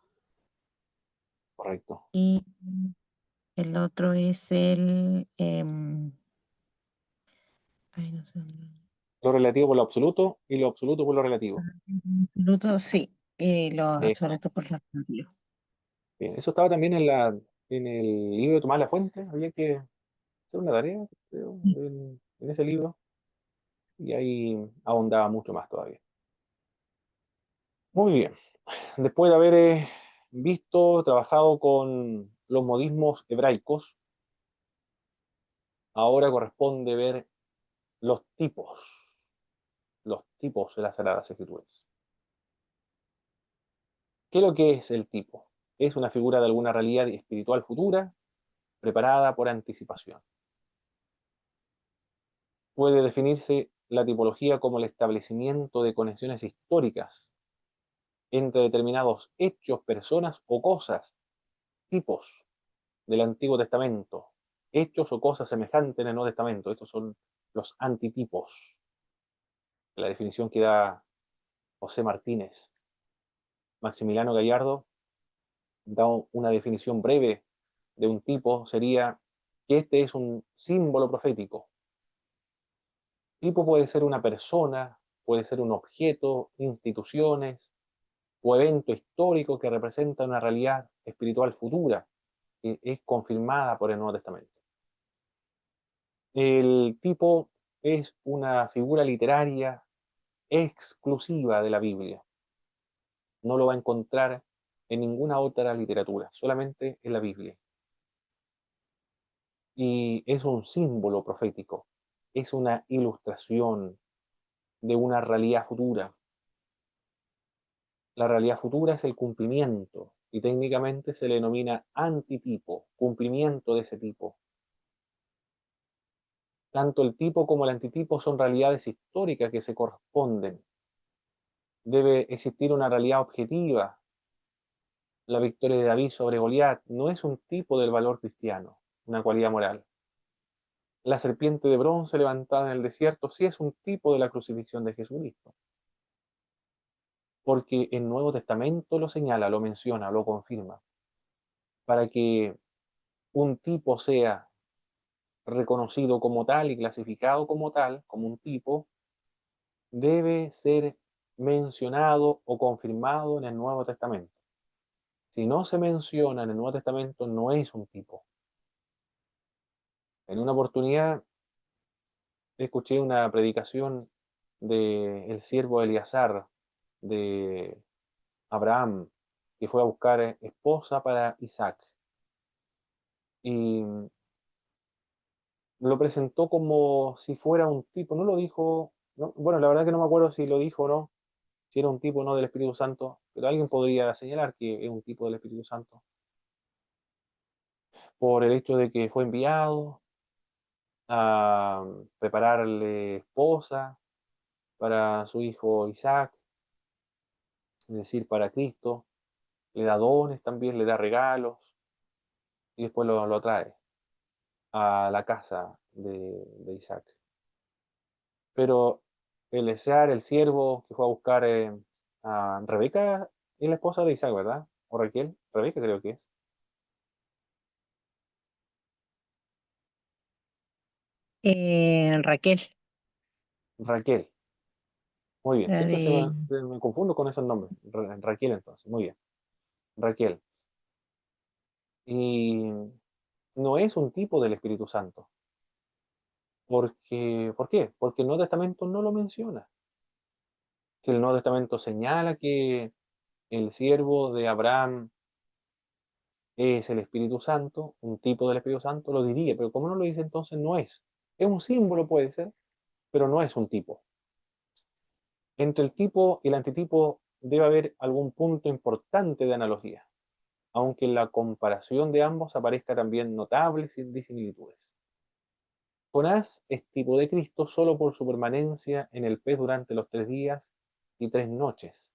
Correcto. y el otro es ay, no sé, Lo relativo por lo absoluto y lo absoluto por lo relativo. absoluto, sí, lo Eso. absoluto por lo relativo. Bien, eso estaba también en el libro de Tomás La Fuente. Había que hacer una tarea, creo, en ese libro. Y ahí ahondaba mucho más todavía. Muy bien. Después de haber visto, trabajado con los modismos hebraicos, ahora corresponde ver los los tipos de las Sagradas Escrituras. ¿Qué es lo que es el tipo? Es una figura de alguna realidad espiritual futura, preparada por anticipación. Puede definirse la tipología como el establecimiento de conexiones históricas entre determinados hechos, personas o cosas, tipos del Antiguo Testamento, hechos o cosas semejantes en el Nuevo Testamento. Estos son los antitipos, la definición que da José Martínez. Maximiliano Gallardo da una definición breve de un tipo, sería que este es un símbolo profético. Tipo puede ser una persona, puede ser un objeto, instituciones o evento histórico que representa una realidad espiritual futura que es confirmada por el Nuevo Testamento. El tipo es una figura literaria exclusiva de la Biblia. No lo va a encontrar en ninguna otra literatura, solamente en la Biblia. Y es un símbolo profético, es una ilustración de una realidad futura. La realidad futura es el cumplimiento y técnicamente se le denomina antitipo, cumplimiento de ese tipo. Tanto el tipo como el antitipo son realidades históricas que se corresponden. Debe existir una realidad objetiva. La victoria de David sobre Goliat no es un tipo del valor cristiano, una cualidad moral. La serpiente de bronce levantada en el desierto sí es un tipo de la crucifixión de Jesucristo, porque el Nuevo Testamento lo señala, lo menciona, lo confirma. Para que un tipo sea reconocido como tal y clasificado como tal, como un tipo, debe ser mencionado o confirmado en el Nuevo Testamento. Si no se menciona en el Nuevo Testamento, no es un tipo. En una oportunidad escuché una predicación del siervo Eleazar de Abraham, que fue a buscar esposa para Isaac. Y lo presentó como si fuera un tipo, no lo dijo bueno, la verdad que no me acuerdo si lo dijo o no, si era un tipo o no del Espíritu Santo, pero alguien podría señalar que es un tipo del Espíritu Santo por el hecho de que fue enviado a prepararle esposa para su hijo Isaac, es decir, para Cristo, le da dones también, le da regalos y después lo trae a la casa de Isaac. Pero Eleazar, el siervo que fue a buscar a Rebeca, es la esposa de Isaac, ¿verdad? ¿O Raquel? Rebeca creo que es. Raquel, Raquel. Muy bien. la Siempre de se me confundo con esos nombres. Raquel entonces. Muy bien. Raquel. Y no es un tipo del Espíritu Santo. ¿Por qué? Porque el Nuevo Testamento no lo menciona. Si el Nuevo Testamento señala que el siervo de Abraham es el Espíritu Santo, un tipo del Espíritu Santo, lo diría, pero como no lo dice, entonces no es. Es un símbolo, puede ser, pero no es un tipo. Entre el tipo y el antitipo debe haber algún punto importante de analogía, aunque en la comparación de ambos aparezca también notables disimilitudes. Jonás es tipo de Cristo solo por su permanencia en el pez durante los 3 días y 3 noches,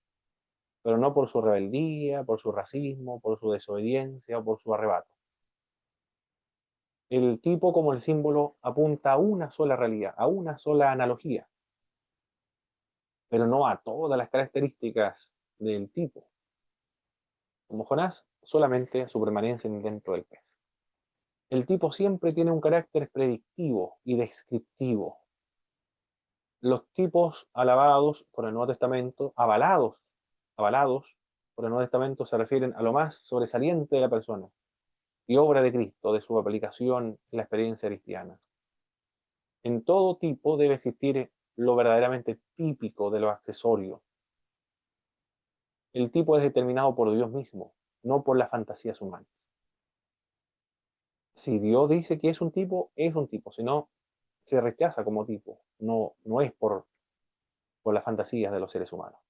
pero no por su rebeldía, por su racismo, por su desobediencia o por su arrebato. El tipo como el símbolo apunta a una sola realidad, a una sola analogía, pero no a todas las características del tipo. Como Jonás, solamente su permanencia dentro del pez. El tipo siempre tiene un carácter predictivo y descriptivo. Los tipos alabados por el Nuevo Testamento, avalados por el Nuevo Testamento, se refieren a lo más sobresaliente de la persona y obra de Cristo, de su aplicación en la experiencia cristiana. En todo tipo debe existir lo verdaderamente típico de lo accesorio. El tipo es determinado por Dios mismo, no por las fantasías humanas. Si Dios dice que es un tipo, si no, se rechaza como tipo, no es por las fantasías de los seres humanos.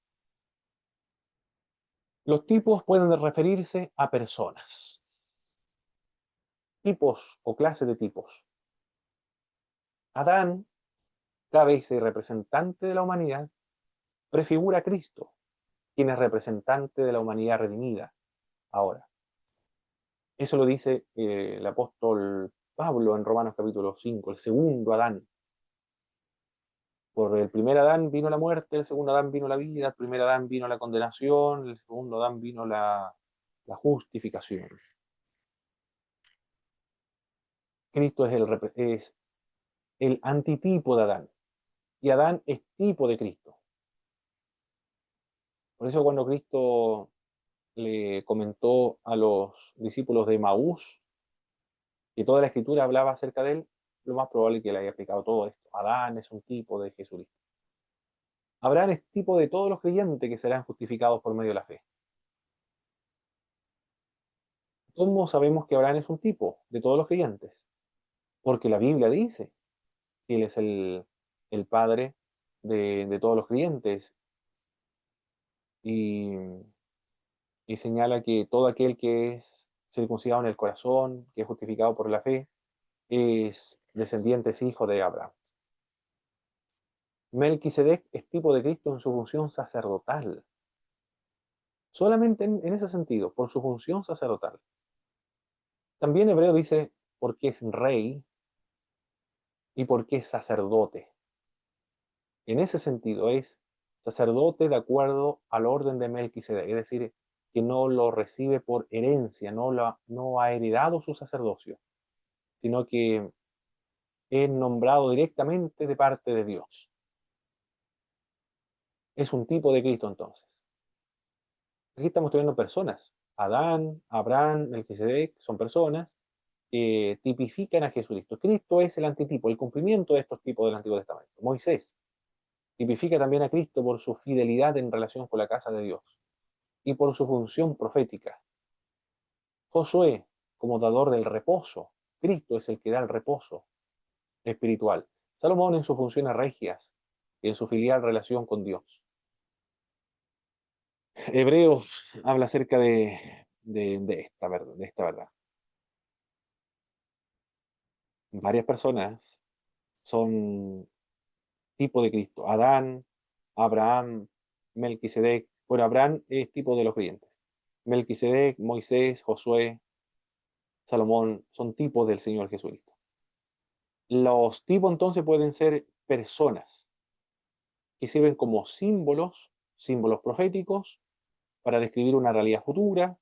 Los tipos pueden referirse a personas, tipos o clases de tipos. Adán, cabeza y representante de la humanidad, prefigura a Cristo, quien es representante de la humanidad redimida ahora. Eso lo dice el apóstol Pablo en Romanos capítulo 5, el segundo Adán. Por el primer Adán vino la muerte, el segundo Adán vino la vida, el primer Adán vino la condenación, el segundo Adán vino la justificación. Cristo es el antitipo de Adán y Adán es tipo de Cristo. Por eso cuando Cristo le comentó a los discípulos de Maús que toda la escritura hablaba acerca de él, lo más probable es que le haya aplicado todo esto. Adán es un tipo de Jesucristo. Abraham es tipo de todos los creyentes que serán justificados por medio de la fe. ¿Cómo sabemos que Abraham es un tipo de todos los creyentes? Porque la Biblia dice que él es el padre de todos los creyentes y, y señala que todo aquel que es circuncidado en el corazón, que es justificado por la fe, es descendiente, es hijo de Abraham. Melquisedec es tipo de Cristo en su función sacerdotal. Solamente en ese sentido, por su función sacerdotal. También Hebreo dice porque es rey y porque es sacerdote. En ese sentido es sacerdote de acuerdo al orden de Melquisedec, es decir, que no lo recibe por herencia, no ha heredado su sacerdocio, sino que es nombrado directamente de parte de Dios. Es un tipo de Cristo entonces. Aquí estamos teniendo personas. Adán, Abraham, Melquisedec son personas que tipifican a Jesucristo. Cristo es el antitipo, el cumplimiento de estos tipos del Antiguo Testamento. Moisés tipifica también a Cristo por su fidelidad en relación con la casa de Dios y por su función profética. Josué, como dador del reposo. Cristo es el que da el reposo espiritual. Salomón en sus funciones regias en su filial relación con Dios. Hebreos habla acerca de esta verdad. Varias personas son tipo de Cristo. Adán, Abraham, Melquisedec. Bueno, Abraham es tipo de los creyentes. Melquisedec, Moisés, Josué, Salomón son tipos del Señor Jesucristo. Los tipos entonces pueden ser personas que sirven como símbolos, símbolos proféticos, para describir una realidad futura.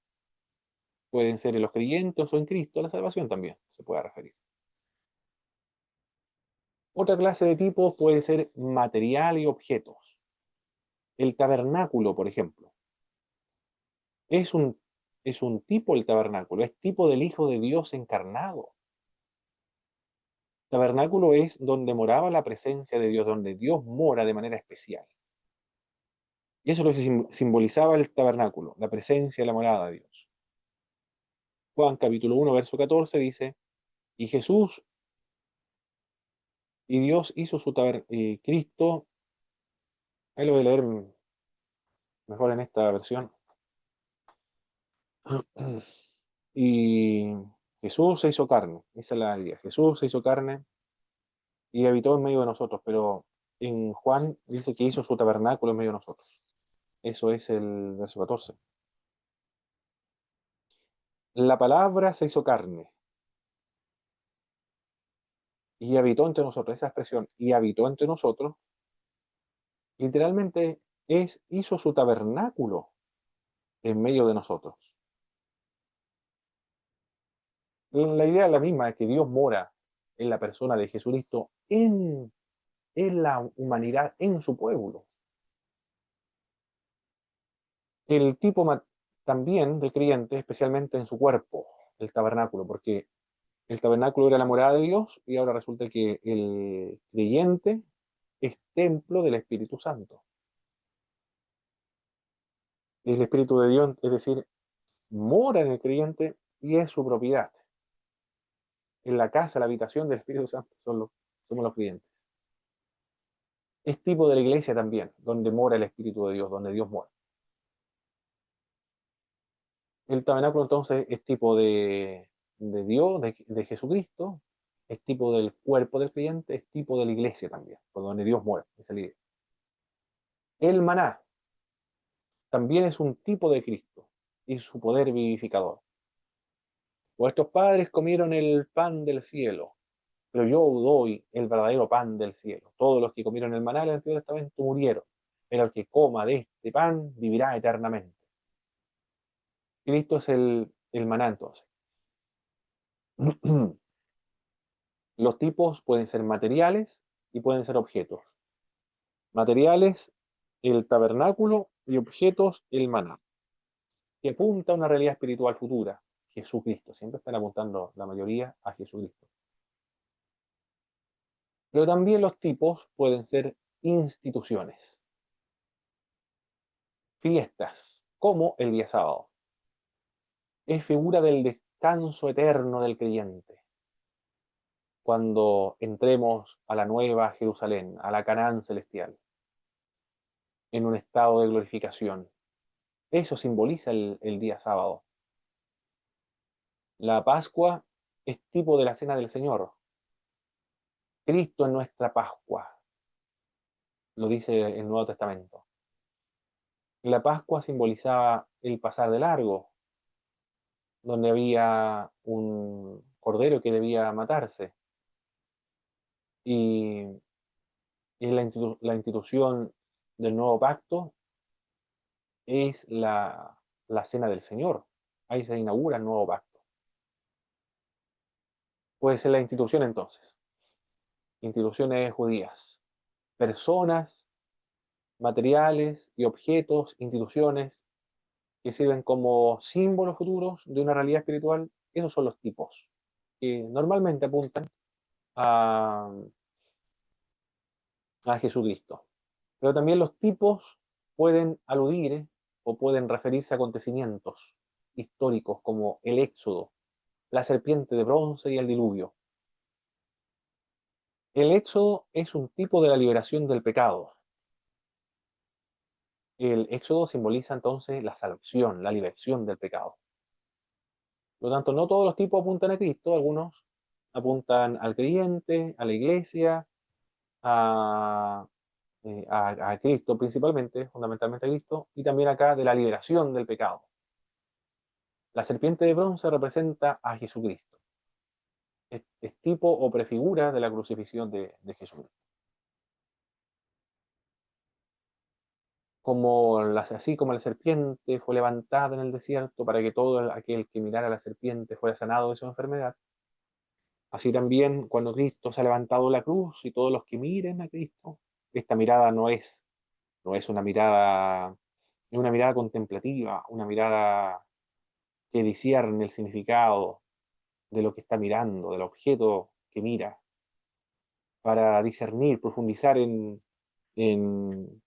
Pueden ser en los creyentes o en Cristo, la salvación también se puede referir. Otra clase de tipos puede ser material y objetos. El tabernáculo, por ejemplo, es un, es un tipo el tabernáculo, es tipo del Hijo de Dios encarnado. Tabernáculo es donde moraba la presencia de Dios, donde Dios mora de manera especial. Y eso es lo que simbolizaba el tabernáculo, la presencia, la morada de Dios. Juan capítulo 1, verso 14 dice, y Jesús y Dios hizo su tabernáculo, Cristo, ahí lo voy a leer mejor en esta versión. Y Jesús se hizo carne, esa es la idea. Jesús se hizo carne y habitó en medio de nosotros, pero en Juan dice que hizo su tabernáculo en medio de nosotros. Eso es el verso 14. La palabra se hizo carne y habitó entre nosotros. Esa expresión, y habitó entre nosotros, literalmente hizo su tabernáculo en medio de nosotros. La idea es la misma, es que Dios mora en la persona de Jesucristo, en la humanidad, en su pueblo. El tipo también del creyente, especialmente en su cuerpo, el tabernáculo, porque el tabernáculo era la morada de Dios y ahora resulta que el creyente es templo del Espíritu Santo. Y el Espíritu de Dios, es decir, mora en el creyente y es su propiedad. En la casa, la habitación del Espíritu Santo somos los creyentes. Es tipo de la iglesia también, donde mora el Espíritu de Dios, donde Dios mora. El tabernáculo entonces es tipo de Dios, de Jesucristo, es tipo del cuerpo del creyente, es tipo de la iglesia también, por donde Dios mora. Esa es la idea. El maná también es un tipo de Cristo y su poder vivificador. Vuestros padres comieron el pan del cielo, pero yo doy el verdadero pan del cielo. Todos los que comieron el maná del Antiguo Testamento murieron, pero el que coma de este pan vivirá eternamente. Cristo es el maná entonces. Los tipos pueden ser materiales y pueden ser objetos. Materiales, el tabernáculo, y objetos, el maná, que apunta a una realidad espiritual futura, Jesucristo. Siempre están apuntando la mayoría a Jesucristo. Pero también los tipos pueden ser instituciones, fiestas, como el día sábado. Es figura del descanso eterno del creyente. Cuando entremos a la nueva Jerusalén, a la Canaán celestial, en un estado de glorificación. Eso simboliza el día sábado. La Pascua es tipo de la cena del Señor. Cristo es nuestra Pascua, lo dice el Nuevo Testamento. La Pascua simbolizaba el pasar de largo, donde había un cordero que debía matarse. Y, y la institución del nuevo pacto es la cena del Señor. Ahí se inaugura el nuevo pacto. Puede ser la institución entonces. Instituciones judías. Personas, materiales y objetos, instituciones que sirven como símbolos futuros de una realidad espiritual. Esos son los tipos que normalmente apuntan a, a Jesucristo. Pero también los tipos pueden aludir o pueden referirse a acontecimientos históricos como el Éxodo, la serpiente de bronce y el diluvio. El éxodo es un tipo de la liberación del pecado. El éxodo simboliza entonces la salvación, la liberación del pecado. Por lo tanto, no todos los tipos apuntan a Cristo, algunos apuntan al creyente, a la iglesia, a, a Cristo principalmente, fundamentalmente a Cristo, y también acá de la liberación del pecado. La serpiente de bronce representa a Jesucristo. Es tipo o prefigura de la crucifixión de Jesucristo. Así como la serpiente fue levantada en el desierto para que todo aquel que mirara a la serpiente fuera sanado de su enfermedad, así también cuando Cristo se ha levantado de la cruz y todos los que miren a Cristo, esta mirada no es una mirada contemplativa, una mirada que discierne el significado de lo que está mirando, del objeto que mira, para discernir, profundizar en, en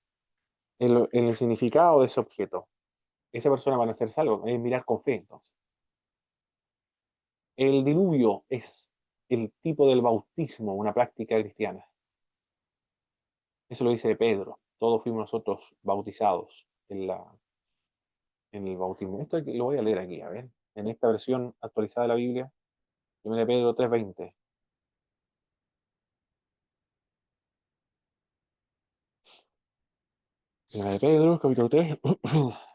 el significado de ese objeto. Esa persona va a ser salvo, es mirar con fe entonces. El diluvio es el tipo del bautismo, una práctica cristiana. Eso lo dice Pedro. Todos fuimos nosotros bautizados en el bautismo. Esto lo voy a leer aquí, a ver. En esta versión actualizada de la Biblia, 1 Pedro 3:20. 1 Pedro, capítulo 3,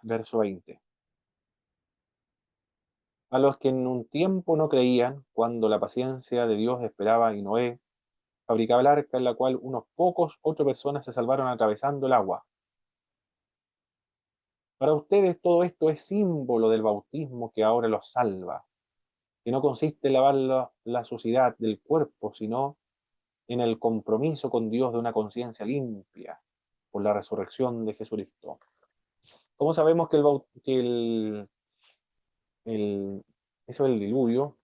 verso 20. A los que en un tiempo no creían, cuando la paciencia de Dios esperaba y Noé fabricaba el arca en la cual unos pocos, 8 personas se salvaron atravesando el agua. Para ustedes todo esto es símbolo del bautismo que ahora los salva, que no consiste en lavar la suciedad del cuerpo, sino en el compromiso con Dios de una conciencia limpia por la resurrección de Jesucristo. ¿Cómo sabemos que el- eso del diluvio?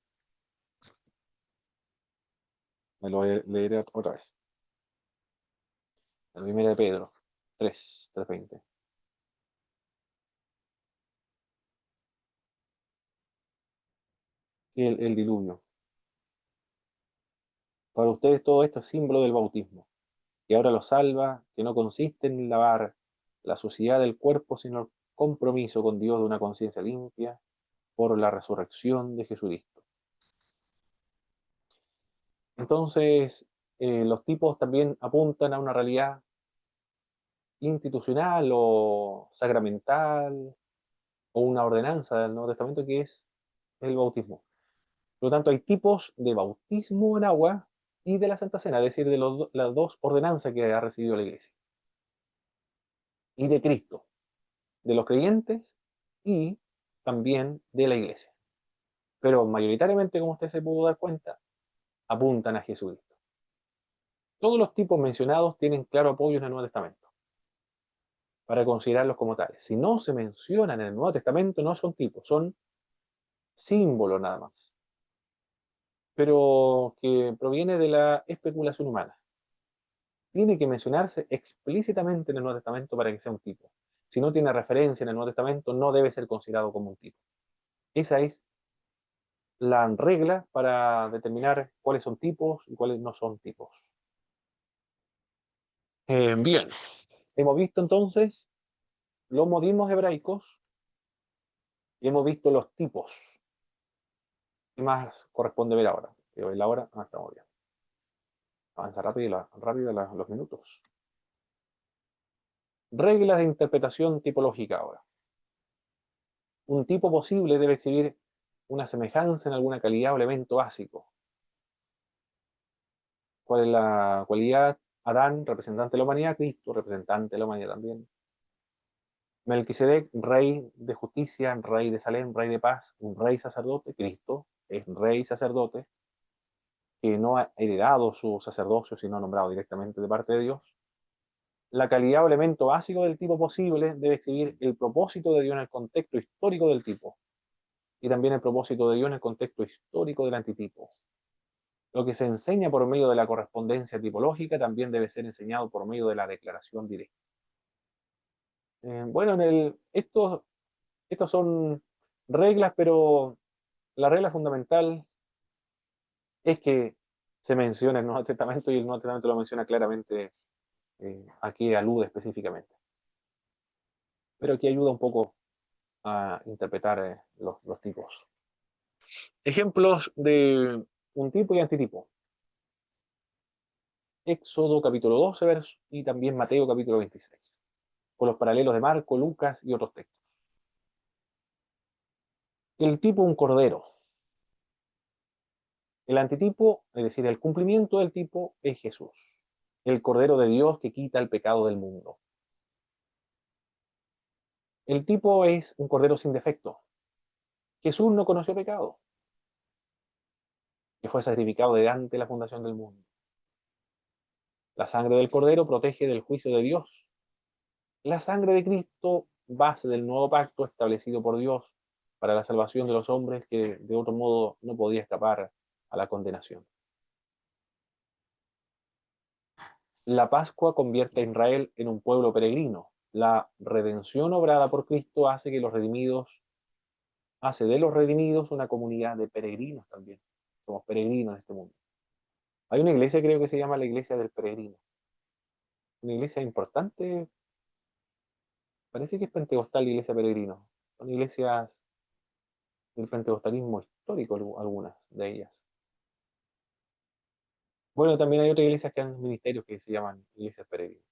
Me lo leeré otra vez. La primera de Pedro 3:20. El diluvio. Para ustedes todo esto es símbolo del bautismo, que ahora los salva, que no consiste en lavar la suciedad del cuerpo, sino el compromiso con Dios de una conciencia limpia por la resurrección de Jesucristo. Entonces, los tipos también apuntan a una realidad institucional o sacramental o una ordenanza del Nuevo Testamento que es el bautismo. Por lo tanto, hay tipos de bautismo en agua y de la Santa Cena, es decir, de las dos ordenanzas que ha recibido la Iglesia. Y de Cristo, de los creyentes y también de la Iglesia. Pero mayoritariamente, como usted se pudo dar cuenta, apuntan a Jesucristo. Todos los tipos mencionados tienen claro apoyo en el Nuevo Testamento para considerarlos como tales. Si no se mencionan en el Nuevo Testamento, no son tipos, son símbolos nada más, pero que proviene de la especulación humana. Tiene que mencionarse explícitamente en el Nuevo Testamento para que sea un tipo. Si no tiene referencia en el Nuevo Testamento, no debe ser considerado como un tipo. Esa es la regla para determinar cuáles son tipos y cuáles no son tipos. Bien, hemos visto entonces los modismos hebraicos y hemos visto los tipos. ¿Qué más corresponde ver ahora? Quiero ver la hora. Ah, estamos bien. Avanza rápido, rápido los minutos. Reglas de interpretación tipológica ahora. Un tipo posible debe exhibir una semejanza en alguna calidad o elemento básico. ¿Cuál es la cualidad? Adán, representante de la humanidad; Cristo, representante de la humanidad también. Melquisedec, rey de justicia, rey de Salem, rey de paz, un rey sacerdote. Cristo es rey sacerdote, que no ha heredado su sacerdocio, sino nombrado directamente de parte de Dios. La calidad o elemento básico del tipo posible debe exhibir el propósito de Dios en el contexto histórico del tipo, y también el propósito de Dios en el contexto histórico del antitipo. Lo que se enseña por medio de la correspondencia tipológica también debe ser enseñado por medio de la declaración directa. Bueno, estos son reglas, pero la regla fundamental es que se menciona en el Nuevo Testamento y el Nuevo Testamento lo menciona claramente a qué alude específicamente. Pero aquí ayuda un poco a interpretar los tipos. Ejemplos de un tipo y antitipo. Éxodo capítulo 12 y también Mateo capítulo 26, con los paralelos de Marco, Lucas y otros textos. El tipo un cordero. El antitipo, es decir, el cumplimiento del tipo es Jesús, el cordero de Dios que quita el pecado del mundo. El tipo es un cordero sin defecto. Jesús no conoció pecado, que fue sacrificado desde antes de la fundación del mundo. La sangre del cordero protege del juicio de Dios. La sangre de Cristo, base del nuevo pacto establecido por Dios para la salvación de los hombres que de otro modo no podía escapar a la condenación. La Pascua convierte a Israel en un pueblo peregrino. La redención obrada por Cristo hace de los redimidos una comunidad de peregrinos también. Somos peregrinos en este mundo. Hay una iglesia, creo que se llama la Iglesia del Peregrino. Una iglesia importante, parece que es pentecostal, la Iglesia Peregrino. Son iglesias del pentecostalismo histórico, algunas de ellas. Bueno, también hay otras iglesias que han ministerios que se llaman iglesias peregrinas.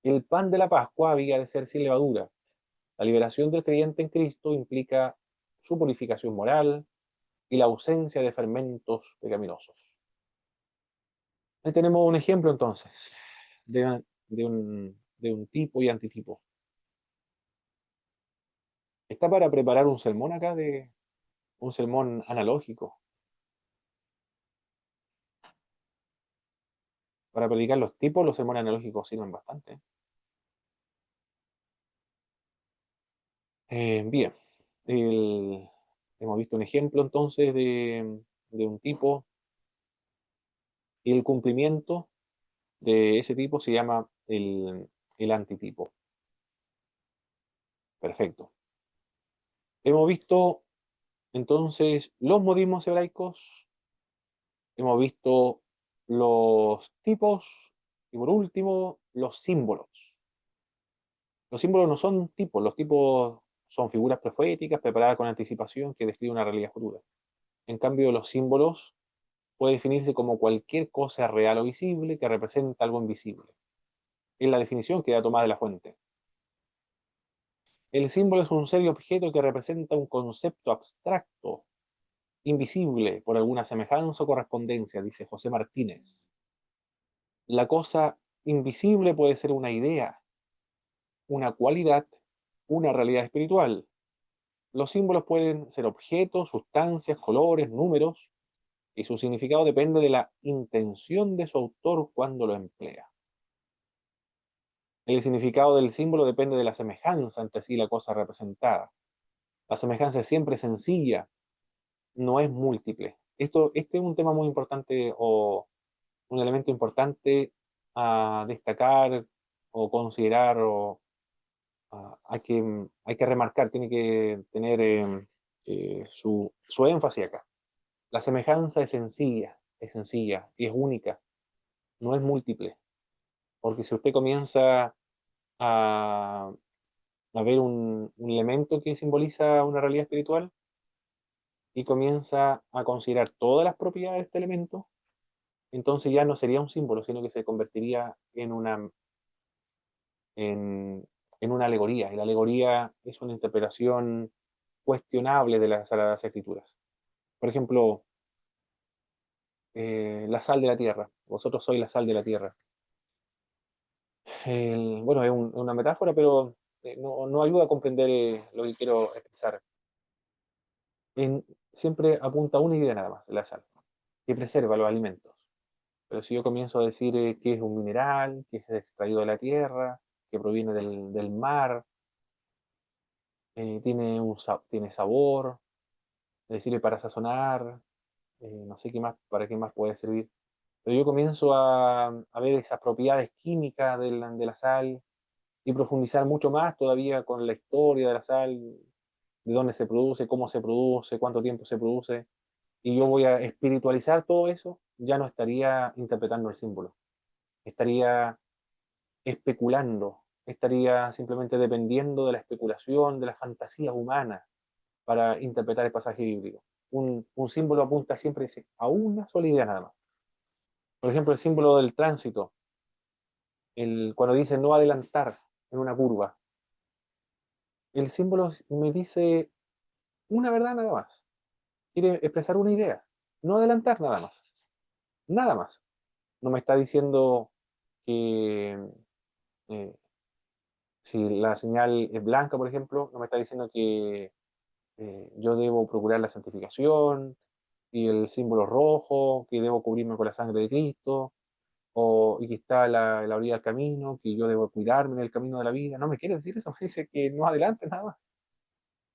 El pan de la Pascua había de ser sin levadura. La liberación del creyente en Cristo implica su purificación moral y la ausencia de fermentos pecaminosos. Ahí tenemos un ejemplo entonces de un tipo y antitipo. Está para preparar un sermón acá, de un sermón analógico, para predicar los tipos. Los sermones analógicos sirven bastante. Bien, el- hemos visto un ejemplo entonces de un tipo, y el cumplimiento de ese tipo se llama el antitipo. Perfecto. Hemos visto entonces los modismos hebraicos, hemos visto los tipos y por último los símbolos. Los símbolos no son tipos, los tipos son figuras proféticas preparadas con anticipación que describen una realidad futura. En cambio, los símbolos puede definirse como cualquier cosa real o visible que representa algo invisible. Es la definición que da tomada de la fuente. El símbolo es un serio objeto que representa un concepto abstracto, invisible por alguna semejanza o correspondencia, dice José Martínez. La cosa invisible puede ser una idea, una cualidad, una realidad espiritual. Los símbolos pueden ser objetos, sustancias, colores, números, y su significado depende de la intención de su autor cuando lo emplea. El significado del símbolo depende de la semejanza entre sí y la cosa representada. La semejanza es siempre sencilla, no es múltiple. Este es un tema muy importante o un elemento importante a destacar o considerar o hay que remarcar, tiene que tener su énfasis acá. La semejanza es sencilla y es única, no es múltiple. Porque si usted comienza a, a ver un elemento que simboliza una realidad espiritual y comienza a considerar todas las propiedades de este elemento, entonces ya no sería un símbolo, sino que se convertiría en una alegoría. Y la alegoría es una interpretación cuestionable de las Sagradas Escrituras. Por ejemplo, la sal de la tierra. Vosotros sois la sal de la tierra. Bueno, es una metáfora, pero no ayuda a comprender lo que quiero expresar. Siempre apunta a una idea nada más, la sal, que preserva los alimentos. Pero si yo comienzo a decir que es un mineral, que es extraído de la tierra, que proviene del mar, tiene sabor, es decir, para sazonar, no sé qué más, para qué más puede servir. Pero yo comienzo a ver esas propiedades químicas de la sal y profundizar mucho más todavía con la historia de la sal, de dónde se produce, cómo se produce, cuánto tiempo se produce, y yo voy a espiritualizar todo eso, ya no estaría interpretando el símbolo, estaría especulando, estaría simplemente dependiendo de la especulación, de la fantasía humana para interpretar el pasaje bíblico. Un símbolo apunta siempre a una sola idea nada más. Por ejemplo, el símbolo del tránsito, cuando dice no adelantar en una curva, el símbolo me dice una verdad nada más. Quiere expresar una idea, no adelantar nada más. Nada más. No me está diciendo que eh, si la señal es blanca, por ejemplo, no me está diciendo que yo debo procurar la santificación y el símbolo rojo, que debo cubrirme con la sangre de Cristo, y que está la orilla del camino, que yo debo cuidarme en el camino de la vida. No me quiere decir eso, me dice que no adelante nada más.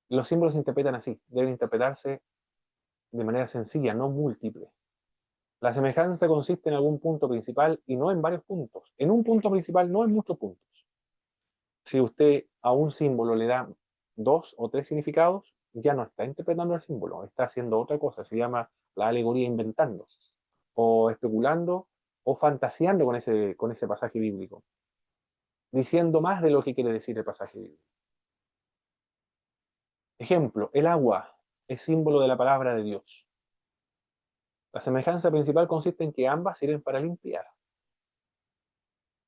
Los símbolos se interpretan así, deben interpretarse de manera sencilla, no múltiple. La semejanza consiste en algún punto principal y no en varios puntos. En un punto principal, no en muchos puntos. Si usted a un símbolo le da dos o tres significados, ya no está interpretando el símbolo, está haciendo otra cosa. Se llama la alegoría inventando, o especulando, o fantaseando con ese pasaje bíblico, diciendo más de lo que quiere decir el pasaje bíblico. Ejemplo, el agua es símbolo de la palabra de Dios. La semejanza principal consiste en que ambas sirven para limpiar.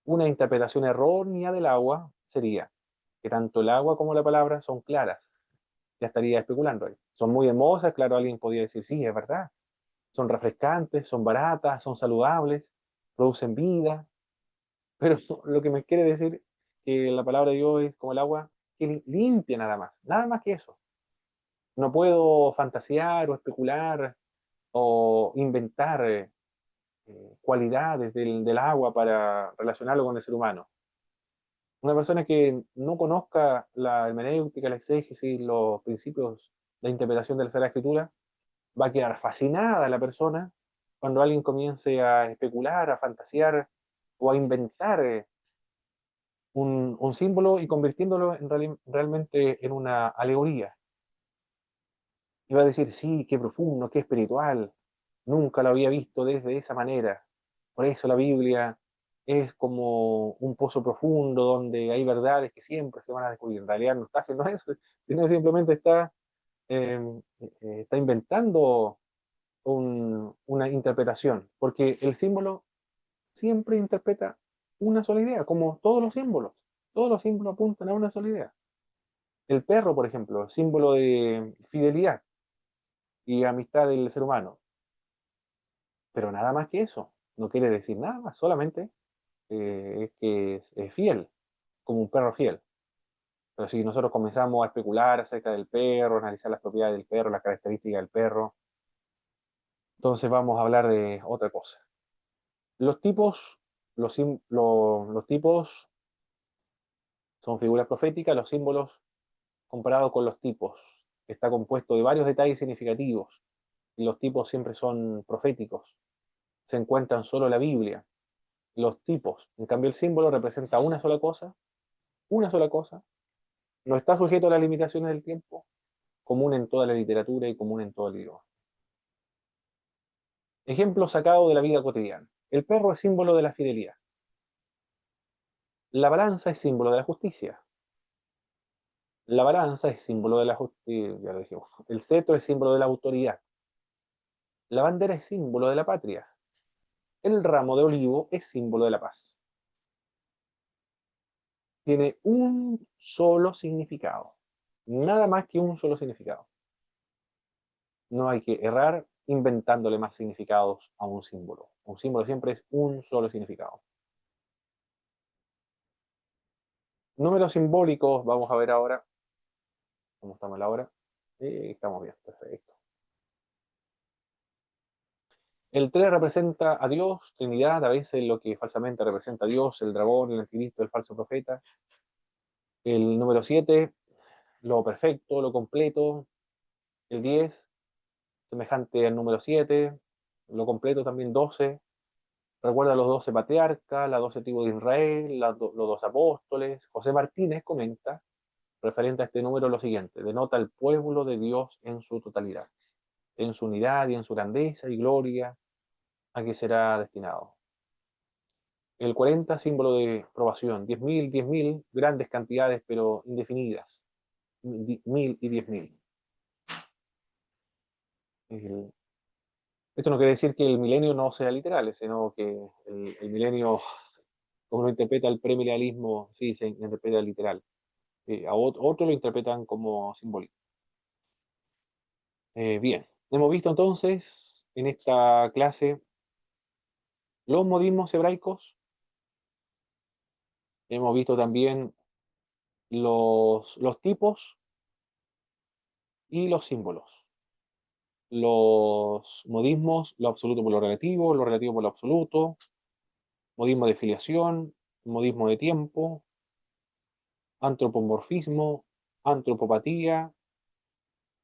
Una interpretación errónea del agua sería que tanto el agua como la palabra son claras. Ya estaría especulando ahí. Son muy hermosas, claro, alguien podría decir, sí, es verdad. Son refrescantes, son baratas, son saludables, producen vida. Pero lo que me quiere decir que la palabra de Dios es como el agua, que limpia nada más que eso. No puedo fantasear o especular o inventar cualidades del agua para relacionarlo con el ser humano. Una persona que no conozca la hermenéutica, la exégesis, los principios de interpretación de la Sagrada Escritura, va a quedar fascinada la persona cuando alguien comience a especular, a fantasear o a inventar un símbolo y convirtiéndolo realmente en una alegoría. Y va a decir, sí, qué profundo, qué espiritual, nunca lo había visto desde esa manera. Por eso la Biblia es como un pozo profundo donde hay verdades que siempre se van a descubrir. En realidad no está haciendo eso, sino simplemente eh, está inventando una interpretación, porque el símbolo siempre interpreta una sola idea, como todos los símbolos apuntan a una sola idea. El perro, por ejemplo, símbolo de fidelidad y amistad del ser humano, pero nada más que eso, no quiere decir nada más, solamente es que es fiel, como un perro fiel. Pero si nosotros comenzamos a especular acerca del perro, analizar las propiedades del perro, las características del perro, entonces vamos a hablar de otra cosa. Los tipos, los tipos son figuras proféticas, los símbolos comparados con los tipos. Está compuesto de varios detalles significativos y los tipos siempre son proféticos. Se encuentran solo en la Biblia. Los tipos, en cambio el símbolo representa una sola cosa, no está sujeto a las limitaciones del tiempo, común en toda la literatura y común en todo el idioma. Ejemplo sacado de la vida cotidiana. El perro es símbolo de la fidelidad. La balanza es símbolo de la justicia. La balanza es símbolo de la justicia, ya lo dijimos. El cetro es símbolo de la autoridad. La bandera es símbolo de la patria. El ramo de olivo es símbolo de la paz. Tiene un solo significado. Nada más que un solo significado. No hay que errar inventándole más significados a un símbolo. Un símbolo siempre es un solo significado. Números simbólicos, vamos a ver ahora cómo estamos en la hora. Estamos bien, perfecto. El 3 representa a Dios, Trinidad, a veces lo que falsamente representa a Dios, el dragón, el anticristo, el falso profeta. El número 7, lo perfecto, lo completo. El 10, semejante al número 7. Lo completo también 12. Recuerda los 12 patriarcas, las 12 tribus de Israel, los 12 apóstoles. José Martínez comenta, referente a este número, lo siguiente: denota el pueblo de Dios en su totalidad, en su unidad y en su grandeza y gloria, a qué será destinado. El 40, símbolo de probación. 10.000, grandes cantidades, pero indefinidas. 1.000 y 10.000. Esto no quiere decir que el milenio no sea literal, sino que el milenio, como lo interpreta el premilenialismo, sí se interpreta literal. Otros lo interpretan como simbólico. Bien, hemos visto entonces en esta clase los modismos hebraicos, hemos visto también los tipos y los símbolos. Los modismos, lo absoluto por lo relativo por lo absoluto, modismo de filiación, modismo de tiempo, antropomorfismo, antropopatía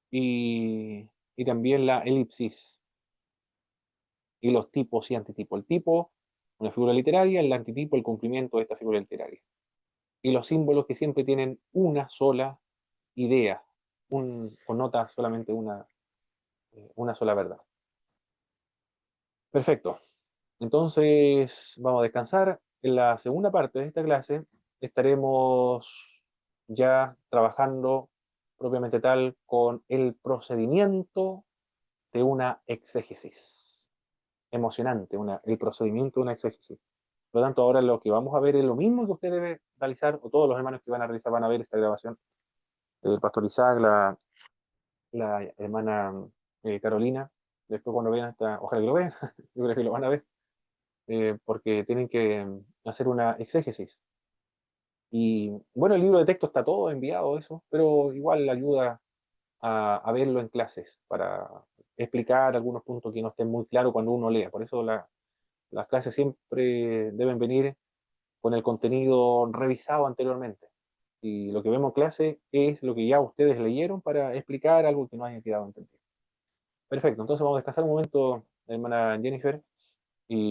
y también la elipsis y los tipos y antitipos. El tipo, una figura literaria, el antitipo, el cumplimiento de esta figura literaria. Y los símbolos que siempre tienen una sola idea, connota solamente una sola verdad. Perfecto. Entonces, vamos a descansar. En la segunda parte de esta clase estaremos ya trabajando propiamente tal con el procedimiento de una exégesis. Emocionante, el procedimiento de una exégesis. Por lo tanto, ahora lo que vamos a ver es lo mismo que usted debe realizar, o todos los hermanos que van a realizar van a ver esta grabación. El pastor Isaac, la hermana Carolina, después cuando vean esta, ojalá que lo vean, yo creo que lo van a ver, porque tienen que hacer una exégesis. Y bueno, el libro de texto está todo enviado, eso, pero igual ayuda a verlo en clases para explicar algunos puntos que no estén muy claros cuando uno lea. Por eso las clases siempre deben venir con el contenido revisado anteriormente. Y lo que vemos en clase es lo que ya ustedes leyeron para explicar algo que no haya quedado entendido. Perfecto, entonces vamos a descansar un momento, hermana Jennifer, y